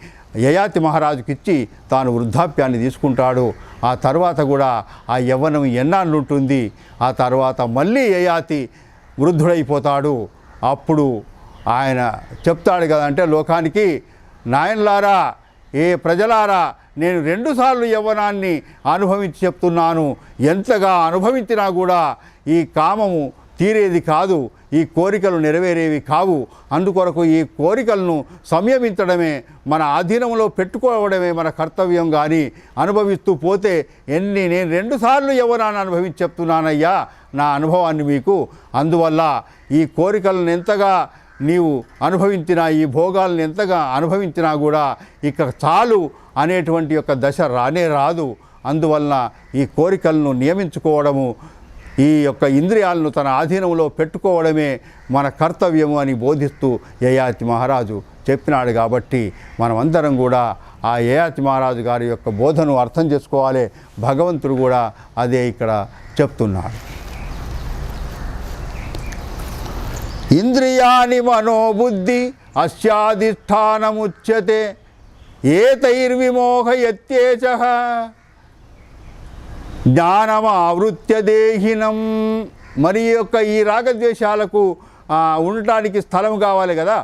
యయాతి మహారాజుకి ఇచ్చి తాను వృద్ధాప్యాన్ని తీసుకుంటాడు. ఆ తర్వాత కూడా ఆ యవ్వనం ఎన్నాళ్ళు ఉంటుంది. ఆ తర్వాత మళ్ళీ యయాతి వృద్ధుడైపోతాడు. అప్పుడు ఆయన చెప్తాడు కదంటే లోకానికి, నాయనలారా, ఏ ప్రజలారా, నేను 2 సార్లు యవ్వనాన్ని అనుభవించి చెప్తున్నాను. ఎంతగా అనుభవించినా కూడా ఈ కామము తీరేది కాదు, ఈ కోరికలు నెరవేరేవి కావు. అందుకొరకు ఈ కోరికలను సంయమించడమే, మన ఆధీనంలో పెట్టుకోవడమే మన కర్తవ్యం. కానీ అనుభవిస్తూ పోతే నేను 2 సార్లు యవ్వనాన్ని అనుభవించి చెప్తున్నానయ్యా నా అనుభవాన్ని మీకు. అందువల్ల ఈ కోరికలను ఎంతగా నీవు అనుభవించినా, ఈ భోగాలను ఎంతగా అనుభవించినా కూడా ఇక చాలు అనేటువంటి యొక్క దశ రానే రాదు. అందువలన ఈ కోరికలను నియమించుకోవడము, ఈ యొక్క ఇంద్రియాలను తన ఆధీనంలో పెట్టుకోవడమే మన కర్తవ్యము అని బోధిస్తూ యయాతి మహారాజు చెప్పినాడు. కాబట్టి మనమందరం కూడా ఆ యయాతి మహారాజు గారి యొక్క బోధను అర్థం చేసుకోవాలి. భగవంతుడు కూడా అదే ఇక్కడ చెప్తున్నాడు. ఇంద్రియాణి మనోబుద్ధి అస్యాధిష్టానముచ్యతే ఏతైర్విమోహయత్యేచః జ్ఞానమావృత్య దేహినం. మరి యొక్క ఈ రాగద్వేషాలకు ఉండటానికి స్థలం కావాలి కదా.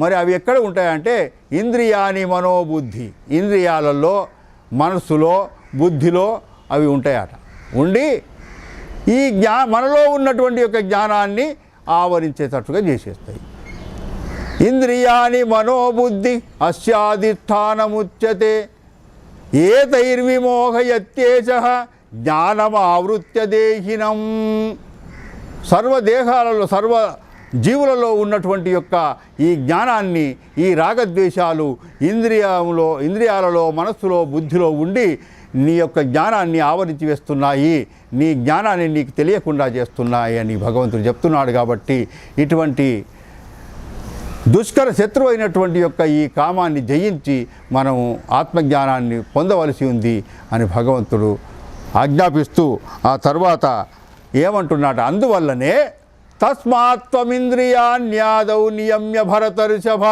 మరి అవి ఎక్కడ ఉంటాయంటే ఇంద్రియాని మనోబుద్ధి, ఇంద్రియాలలో, మనస్సులో, బుద్ధిలో అవి ఉంటాయట. ఉండి ఈ మనలో ఉన్నటువంటి యొక్క జ్ఞానాన్ని ఆవరించేటట్టుగా చేసేస్తాయి. ఇంద్రియాని మనోబుద్ధి అస్యాధిష్టానముచ్యతే ఏతైర్విమోహయత్యేచః జ్ఞానమావృత్య దేహినం. సర్వదేహాలలో, సర్వ జీవులలో ఉన్నటువంటి యొక్క ఈ జ్ఞానాన్ని, ఈ రాగద్వేషాలు ఇంద్రియాలలో, మనస్సులో, బుద్ధిలో ఉండి నీ యొక్క జ్ఞానాన్ని ఆవరించి వేస్తున్నాయి, నీ జ్ఞానాన్ని నీకు తెలియకుండా చేస్తున్నాయి అని భగవంతుడు చెప్తున్నాడు. కాబట్టి ఇటువంటి దుష్కర శత్రువు అయినటువంటి యొక్క ఈ కామాన్ని జయించి మనం ఆత్మజ్ఞానాన్ని పొందవలసి ఉంది అని భగవంతుడు ఆజ్ఞాపిస్తూ ఆ తర్వాత ఏమంటున్నాడు, అందువల్లనే తస్మాత్వమింద్రియాన్యాదౌ నియమ్య భరతర్షభ,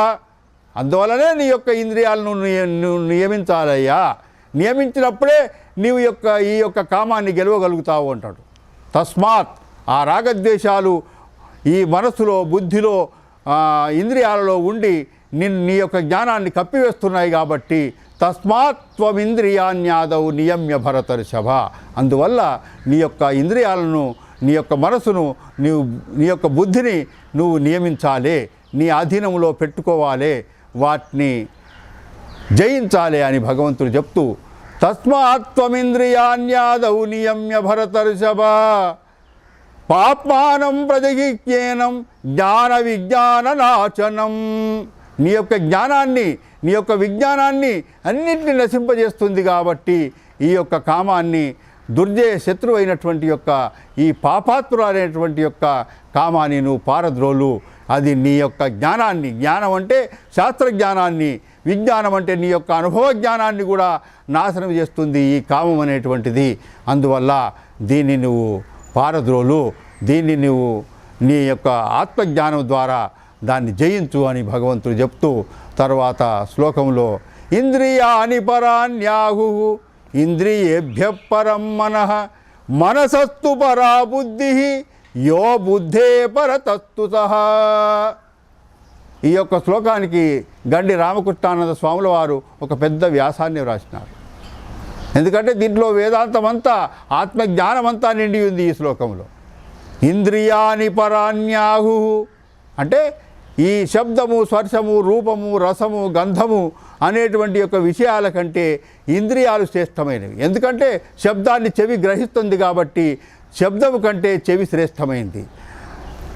అందువల్లనే నీ యొక్క ఇంద్రియాలను నియమించాలయ్యా. నియమించినప్పుడే నీవు ఈ యొక్క కామాన్ని గెలవగలుగుతావు అంటాడు. తస్మాత్, ఆ రాగద్వేషాలు ఈ మనస్సులో, బుద్ధిలో, ఇంద్రియాలలో ఉండి నీ యొక్క జ్ఞానాన్ని కప్పివేస్తున్నాయి. కాబట్టి తస్మాత్వమింద్రియాన్యాదౌ నియమ్య భరతర్షభ, అందువల్ల నీ యొక్క ఇంద్రియాలను, నీ యొక్క మనసును, నీ యొక్క బుద్ధిని నువ్వు నియమించాలి, నీ ఆధీనంలో పెట్టుకోవాలి, వాటిని జయించాలి అని భగవంతుడు చెప్తూ తస్మాత్వమింద్రియాన్యాదౌ నియమ్య భరతర్షభ పాప్మానం ప్రజగిజ్ఞేనం జ్ఞాన విజ్ఞాన నాశనం. నీ యొక్క జ్ఞానాన్ని, నీ యొక్క విజ్ఞానాన్ని అన్నింటినీ నశింపజేస్తుంది. కాబట్టి ఈ యొక్క కామాన్ని, దుర్జయ శత్రువు అయినటువంటి యొక్క ఈ పాపాత్ముడు అనేటువంటి యొక్క కామాన్ని నువ్వు పారద్రోలు. అది నీ యొక్క జ్ఞానాన్ని, జ్ఞానం అంటే శాస్త్రజ్ఞానాన్ని, విజ్ఞానం అంటే నీ యొక్క అనుభవ జ్ఞానాన్ని కూడా నాశనం చేస్తుంది ఈ కామం అనేటువంటిది. అందువల్ల దీన్ని నువ్వు పారద్రోలు, దీన్ని నువ్వు నీ యొక్క ఆత్మజ్ఞానం ద్వారా దాన్ని జయించు అని భగవంతుడు చెప్తూ తర్వాత శ్లోకంలో ఇంద్రియాని పరాన్యాహు ఇంద్రియేభ్య పరం మనః మనసస్తు పరా బుద్ధి యో బుద్ధే పరతస్తు సహా. ఈ యొక్క శ్లోకానికి గండి రామకృష్ణానంద స్వాముల వారు ఒక పెద్ద వ్యాసాన్ని వ్రాసినారు. ఎందుకంటే దీంట్లో వేదాంతమంతా, ఆత్మజ్ఞానమంతా నిండి ఉంది ఈ శ్లోకంలో. ఇంద్రియాని పరాన్యాహు అంటే ఈ శబ్దము, స్పర్శము, రూపము, రసము, గంధము అనేటువంటి యొక్క విషయాల కంటే ఇంద్రియాలు శ్రేష్టమైనవి. ఎందుకంటే శబ్దాన్ని చెవి గ్రహిస్తుంది కాబట్టి శబ్దము కంటే చెవి శ్రేష్టమైంది.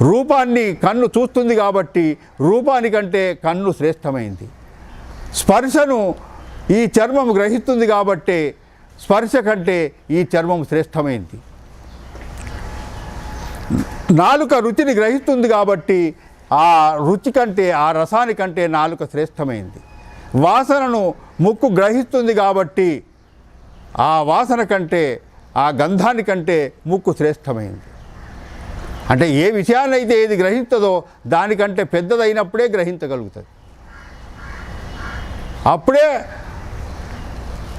రూపాన్ని కన్ను చూస్తుంది కాబట్టి రూపానికంటే కన్ను శ్రేష్టమైంది. స్పర్శను ఈ చర్మము గ్రహిస్తుంది కాబట్టి స్పర్శ కంటే ఈ చర్మం శ్రేష్టమైంది. నాలుక రుచిని గ్రహిస్తుంది కాబట్టి ఆ రుచి కంటే, ఆ రసానికంటే నాలుక శ్రేష్టమైంది. వాసనను ముక్కు గ్రహిస్తుంది కాబట్టి ఆ వాసన కంటే, ఆ గంధానికంటే ముక్కు శ్రేష్టమైంది. అంటే ఏ విషయాన్నైతే ఏది గ్రహించదో దానికంటే పెద్దదైనప్పుడే గ్రహించగలుగుతుంది. అప్పుడే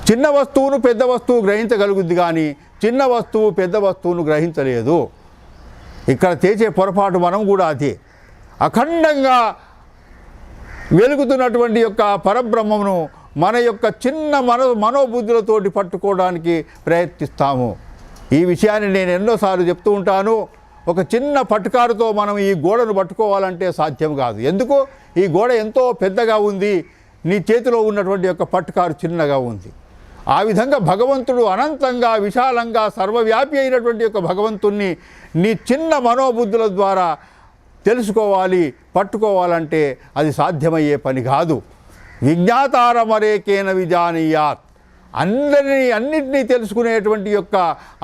చిన్న వస్తువును పెద్ద వస్తువు గ్రహించగలుగుద్ది, కానీ చిన్న వస్తువు పెద్ద వస్తువును గ్రహించలేదు. ఇక్కడ చేసే పొరపాటు మనం కూడా అదే. అఖండంగా వెలుగుతున్నటువంటి యొక్క పరబ్రహ్మమును మన యొక్క చిన్న మనోబుద్ధులతోటి పట్టుకోవడానికి ప్రయత్నిస్తాము. ఈ విషయాన్ని నేను ఎన్నోసార్లు చెప్తూ ఉంటాను. ఒక చిన్న పట్టుకారుతో మనం ఈ గోడను పట్టుకోవాలంటే సాధ్యం కాదు. ఎందుకు? ఈ గోడ ఎంతో పెద్దగా ఉంది, నీ చేతిలో ఉన్నటువంటి యొక్క పట్టుకారు చిన్నగా ఉంది. ఆ విధంగా భగవంతుడు అనంతంగా విశాలంగా సర్వవ్యాపి అయినటువంటి యొక్క భగవంతుణ్ణి నీ చిన్న మనోబుద్ధుల ద్వారా తెలుసుకోవాలి, పట్టుకోవాలంటే అది సాధ్యమయ్యే పని కాదు. విజ్ఞాతారమరేకేన విజానీయాత్. అన్నిటినీ తెలుసుకునేటువంటి యొక్క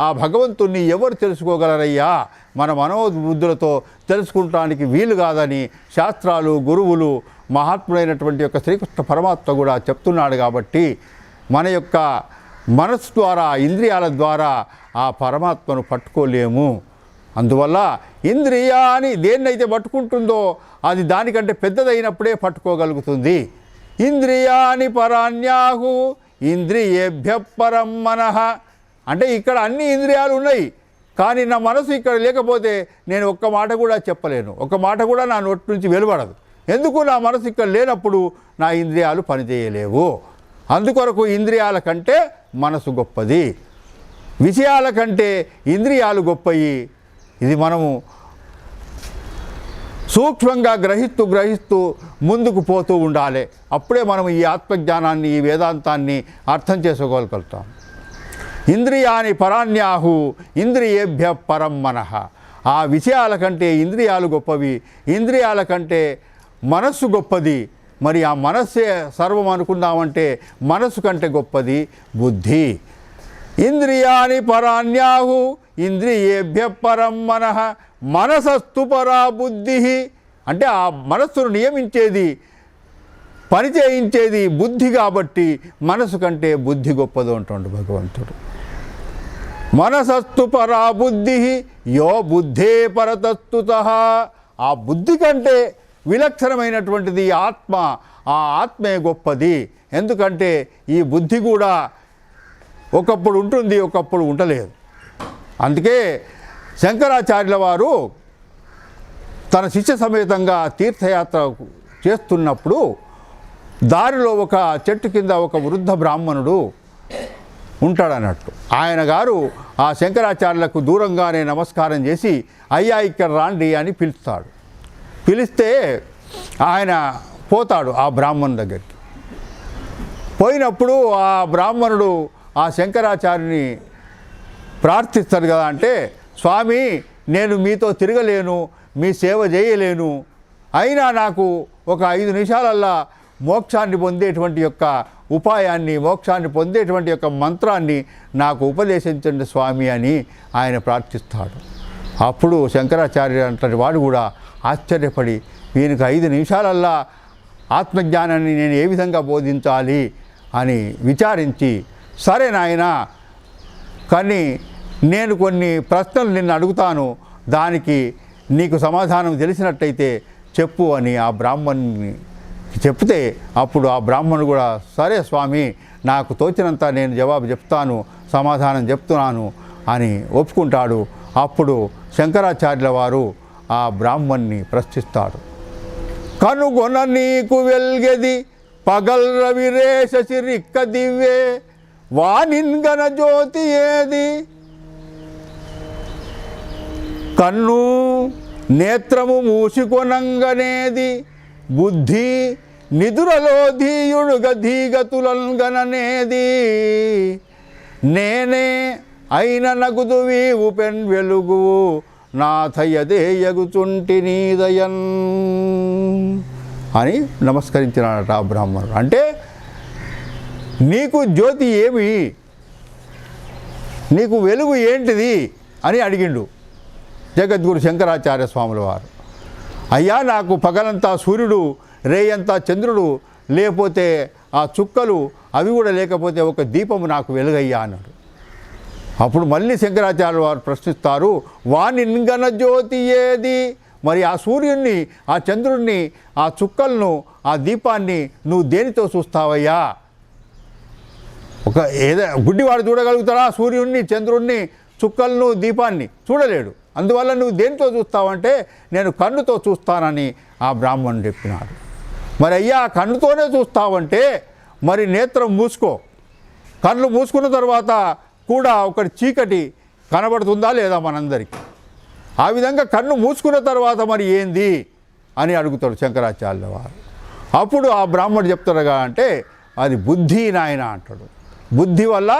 ఆ భగవంతుణ్ణి ఎవరు తెలుసుకోగలరయ్యా? మన మనోబుద్ధులతో తెలుసుకుంటానికి వీలు కాదని శాస్త్రాలు, గురువులు, మహాత్ముడైనటువంటి యొక్క శ్రీకృష్ణ పరమాత్మ కూడా చెప్తున్నాడు. కాబట్టి మన యొక్క మనస్సు ద్వారా, ఇంద్రియాల ద్వారా ఆ పరమాత్మను పట్టుకోలేము. అందువల్ల ఇంద్రియాన్ని దేన్నైతే పట్టుకుంటుందో అది దానికంటే పెద్దదైనప్పుడే పట్టుకోగలుగుతుంది. ఇంద్రియాని పరాణ్యాహు ఇంద్రియేభ్య పరం మనః. అంటే ఇక్కడ అన్ని ఇంద్రియాలు ఉన్నాయి, కానీ నా మనసు ఇక్కడ లేకపోతే నేను ఒక్క మాట కూడా చెప్పలేను, ఒక్క మాట కూడా నా నోటి నుంచి వెలువడదు. ఎందుకు? నా మనసు ఇక్కడ లేనప్పుడు నా ఇంద్రియాలు పనిచేయలేవు. అందుకొరకు ఇంద్రియాల కంటే మనసు గొప్పది, విషయాల కంటే ఇంద్రియాలు గొప్పయి. ఇది మనము సూక్ష్మంగా గ్రహిస్తూ ముందుకు పోతూ ఉండాలి. అప్పుడే మనం ఈ ఆత్మజ్ఞానాన్ని, ఈ వేదాంతాన్ని అర్థం చేసుకోగలుగుతాం. ఇంద్రియాని పరాణ్యాహు ఇంద్రియేభ్య పరం మనః. ఆ విషయాల కంటే ఇంద్రియాలు గొప్పవి, ఇంద్రియాల కంటే మనస్సు గొప్పది. మరి ఆ మనస్సే సర్వం అనుకుందామంటే మనస్సు కంటే గొప్పది బుద్ధి. ఇంద్రియాని పరాణ్యాహు ఇంద్రియేభ్య పరం మనః మనసస్తు పరా బుద్ధి. అంటే ఆ మనస్సును నియమించేది, పని చేయించేది బుద్ధి. కాబట్టి మనసు కంటే బుద్ధి గొప్పది అంటాడు భగవంతుడు. మనసస్తు పరా బుద్ధి యో బుద్ధే పరతస్తుతః. ఆ బుద్ధి కంటే విలక్షణమైనటువంటిది ఆత్మ. ఆ ఆత్మే గొప్పది. ఎందుకంటే ఈ బుద్ధి కూడా ఒకప్పుడు ఉంటుంది, ఒకప్పుడు ఉండలేదు. అందుకే శంకరాచార్యుల వారు తన శిష్య సమేతంగా తీర్థయాత్ర చేస్తున్నప్పుడు దారిలో ఒక చెట్టు కింద ఒక వృద్ధ బ్రాహ్మణుడు ఉంటాడన్నట్టు. ఆయన గారు ఆ శంకరాచార్యులకు దూరంగానే నమస్కారం చేసి అయ్యా ఇక్కడ రాండి అని పిలుస్తాడు. పిలిస్తే ఆయన పోతాడు ఆ బ్రాహ్మణుని దగ్గరికి. పోయినప్పుడు ఆ బ్రాహ్మణుడు ఆ శంకరాచార్యుని ప్రార్థిస్తాడు కదా. అంటే స్వామి, నేను మీతో తిరగలేను, మీ సేవ చేయలేను, అయినా నాకు ఒక 5 నిమిషాలల్లా మోక్షాన్ని పొందేటువంటి యొక్క ఉపాయాన్ని, మోక్షాన్ని పొందేటువంటి యొక్క మంత్రాన్ని నాకు ఉపదేశించండి స్వామి అని ఆయన ప్రార్థిస్తాడు. అప్పుడు శంకరాచార్య అంతటి వాడు కూడా ఆశ్చర్యపడి వీనికి 5 నిమిషాలల్లా ఆత్మజ్ఞానాన్ని నేను ఏ విధంగా బోధించాలి అని విచారించి, సరే నాయనా, కానీ నేను కొన్ని ప్రశ్నలు నిన్ను అడుగుతాను, దానికి నీకు సమాధానం తెలిసినట్టయితే చెప్పు అని ఆ బ్రాహ్మణుని చెప్తే అప్పుడు ఆ బ్రాహ్మణుడు కూడా సరే స్వామి, నాకు తోచినంత నేను జవాబు చెప్తాను, సమాధానం చెప్తున్నాను అని ఒప్పుకుంటాడు. అప్పుడు శంకరాచార్యుల వారు ఆ బ్రాహ్మణ్ణి ప్రశ్నిస్తాడు. కనుగొన నీకు వెల్గెది పగల్ రవిరేష సిరిక్క దివ్వే వానిన్గన జ్యోతి ఏది. కన్ను నేత్రము మూసికొనంగనేది బుద్ధి నిదురలో ధీయుడుగ ధీగతులంగననేది. నేనే అయిన నగుదు వీవు పెన్ వెలుగు నాథయదే యగుచుంటి నీదయన్ అని నమస్కరించినాడట ఆ బ్రాహ్మణుడు. అంటే నీకు జ్యోతి ఏమి, నీకు వెలుగు ఏంటిది అని అడిగిండు జగద్గురు శంకరాచార్య స్వాముల వారు. అయ్యా, నాకు పగలంతా సూర్యుడు, రేయంతా చంద్రుడు, లేకపోతే ఆ చుక్కలు అవి కూడా లేకపోతే ఒక దీపము నాకు వెలుగయ్యా అన్నాడు. అప్పుడు మళ్ళీ శంకరాచార్యుల వారు ప్రశ్నిస్తారు, వానింగన జ్యోతి ఏది? మరి ఆ సూర్యుడిని, ఆ చంద్రుడిని, ఆ చుక్కలను, ఆ దీపాన్ని నువ్వు దేనితో చూస్తావయ్యా? గుడ్డివాడు చూడగలుగుతారా సూర్యుడిని, చంద్రుడిని, చుక్కలను, దీపాన్ని? చూడలేడు. అందువల్ల నువ్వు దేనితో చూస్తావంటే నేను కన్నుతో చూస్తానని ఆ బ్రాహ్మణుడు చెప్పినాడు. మరి అయ్యా కన్నుతోనే చూస్తావంటే మరి నేత్రం మూసుకో. కళ్ళు మూసుకున్న తర్వాత కూడా ఒకటి చీకటి కనబడుతుందా లేదా మనందరికీ? ఆ విధంగా కన్ను మూసుకున్న తర్వాత మరి ఏంది అని అడుగుతాడు శంకరాచార్యుల వారు. అప్పుడు ఆ బ్రాహ్మణుడు చెప్తాడుగా అంటే అది బుద్ధి నాయన అంటాడు. బుద్ధి వల్ల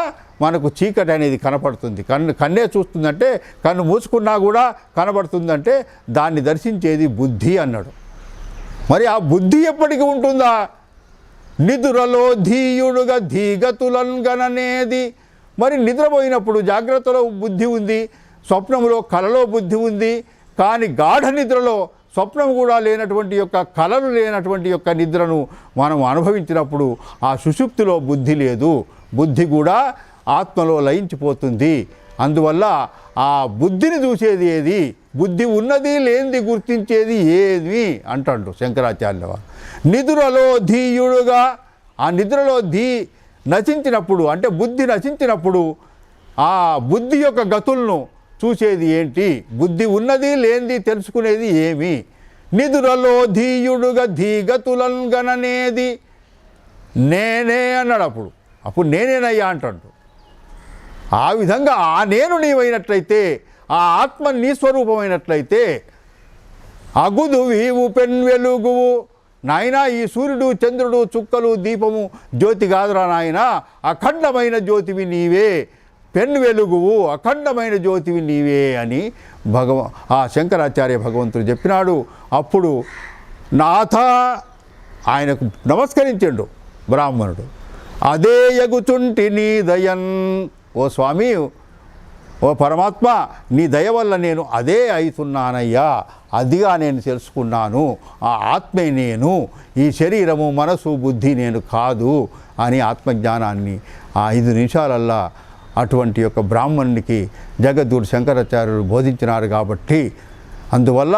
మనకు చీకటి అనేది కనపడుతుంది. కన్నే చూస్తుందంటే, కన్ను మూసుకున్నా కూడా కనబడుతుందంటే దాన్ని దర్శించేది బుద్ధి అన్నాడు. మరి ఆ బుద్ధి ఎప్పటికీ ఉంటుందా? నిద్రలో ధీయుడుగా ధీగతులంగననేది. మరి నిద్రపోయినప్పుడు జాగ్రత్తలో బుద్ధి ఉంది, స్వప్నంలో కలలో బుద్ధి ఉంది. కానీ గాఢ నిద్రలో స్వప్నం కూడా లేనటువంటి యొక్క కలలు లేనటువంటి యొక్క నిద్రను మనం అనుభవించినప్పుడు ఆ సుషుప్తిలో బుద్ధి లేదు. బుద్ధి కూడా ఆత్మలో లయించిపోతుంది. అందువల్ల ఆ బుద్ధిని చూసేది ఏది? బుద్ధి ఉన్నది లేనిది గుర్తించేది ఏది అంటాడు శంకరాచార్యుల వారు. నిద్రలో ధీయుడుగా, ఆ నిద్రలో నశించినప్పుడు అంటే బుద్ధి నశించినప్పుడు ఆ బుద్ధి యొక్క గతులను చూసేది ఏంటి? బుద్ధి ఉన్నది లేనిది తెలుసుకునేది ఏమి? నిద్రలో ధీయుడుగా ధీగతులంగననేది. నేనే అన్నాడు. అప్పుడు నేనేనయ్యా అంటాడు. ఆ విధంగా ఆ నేను నీవైనట్లయితే, ఆ ఆత్మ నీ స్వరూపమైనట్లయితే అగుదు వీవు పెన్వెలుగువు. నాయన ఈ సూర్యుడు, చంద్రుడు, చుక్కలు, దీపము జ్యోతి కాదురా నాయన, అఖండమైన జ్యోతివి నీవే. పెన్ వెలుగువు, అఖండమైన జ్యోతివి నీవే అని ఆ శంకరాచార్య భగవంతుడు చెప్పినాడు. అప్పుడు నాథ ఆయనకు నమస్కరించాడు బ్రాహ్మణుడు. అదే యగుచుంటి నీ దయన్. ఓ స్వామి, ఓ పరమాత్మ, నీ దయ వల్ల నేను అదే అవుతున్నానయ్యా, అదిగా నేను తెలుసుకున్నాను. ఆ ఆత్మే నేను, ఈ శరీరము, మనసు, బుద్ధి నేను కాదు అని ఆత్మజ్ఞానాన్ని ఆ 5 నిమిషాలల్లా అటువంటి యొక్క బ్రాహ్మణునికి జగద్గురు శంకరాచార్యులు బోధించినారు. కాబట్టి అందువల్ల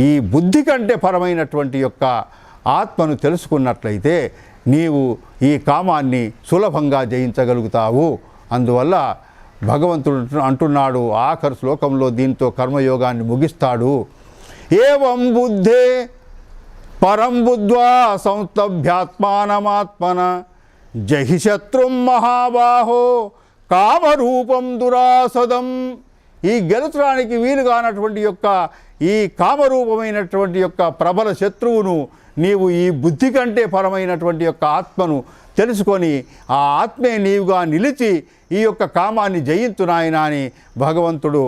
ఈ బుద్ధి కంటే పరమైనటువంటి యొక్క ఆత్మను తెలుసుకున్నట్లయితే నీవు ఈ కామాన్ని సులభంగా జయించగలుగుతావు. అందువల్ల భగవంతుడు అంటున్నాడు ఆఖరి శ్లోకంలో, దీంతో కర్మయోగాన్ని ముగిస్తాడు. ఏవం బుద్ధే పరం బుద్ధ్వా సంస్తభ్యాత్మానమాత్మన జహి శత్రుం మహాబాహో కామరూపం దురాసదం. ఈ గెలుచడానికి వీలు కానటువంటి యొక్క ఈ కామరూపమైనటువంటి యొక్క ప్రబల శత్రువును నీవు ఈ బుద్ధి కంటే పరమైనటువంటి యొక్క ఆత్మను తెలుసుకొని ఆ ఆత్మే నీవుగా నిలిచి ఈ యొక్క కామాన్ని జయించునాయన అని భగవంతుడు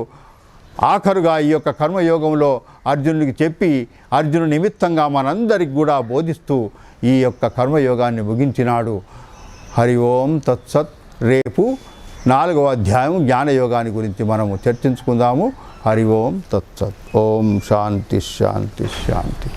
ఆఖరుగా ఈ యొక్క కర్మయోగంలో అర్జునుడికి చెప్పి, అర్జును నిమిత్తంగా మనందరికి కూడా బోధిస్తూ ఈ యొక్క కర్మయోగాన్ని ముగించినాడు. హరి ఓం తత్సత్. రేపు 4వ అధ్యాయం జ్ఞానయోగాన్ని గురించి మనము చర్చించుకుందాము. హరి ఓం తత్సత్. ఓం శాంతి శాంతి శాంతి.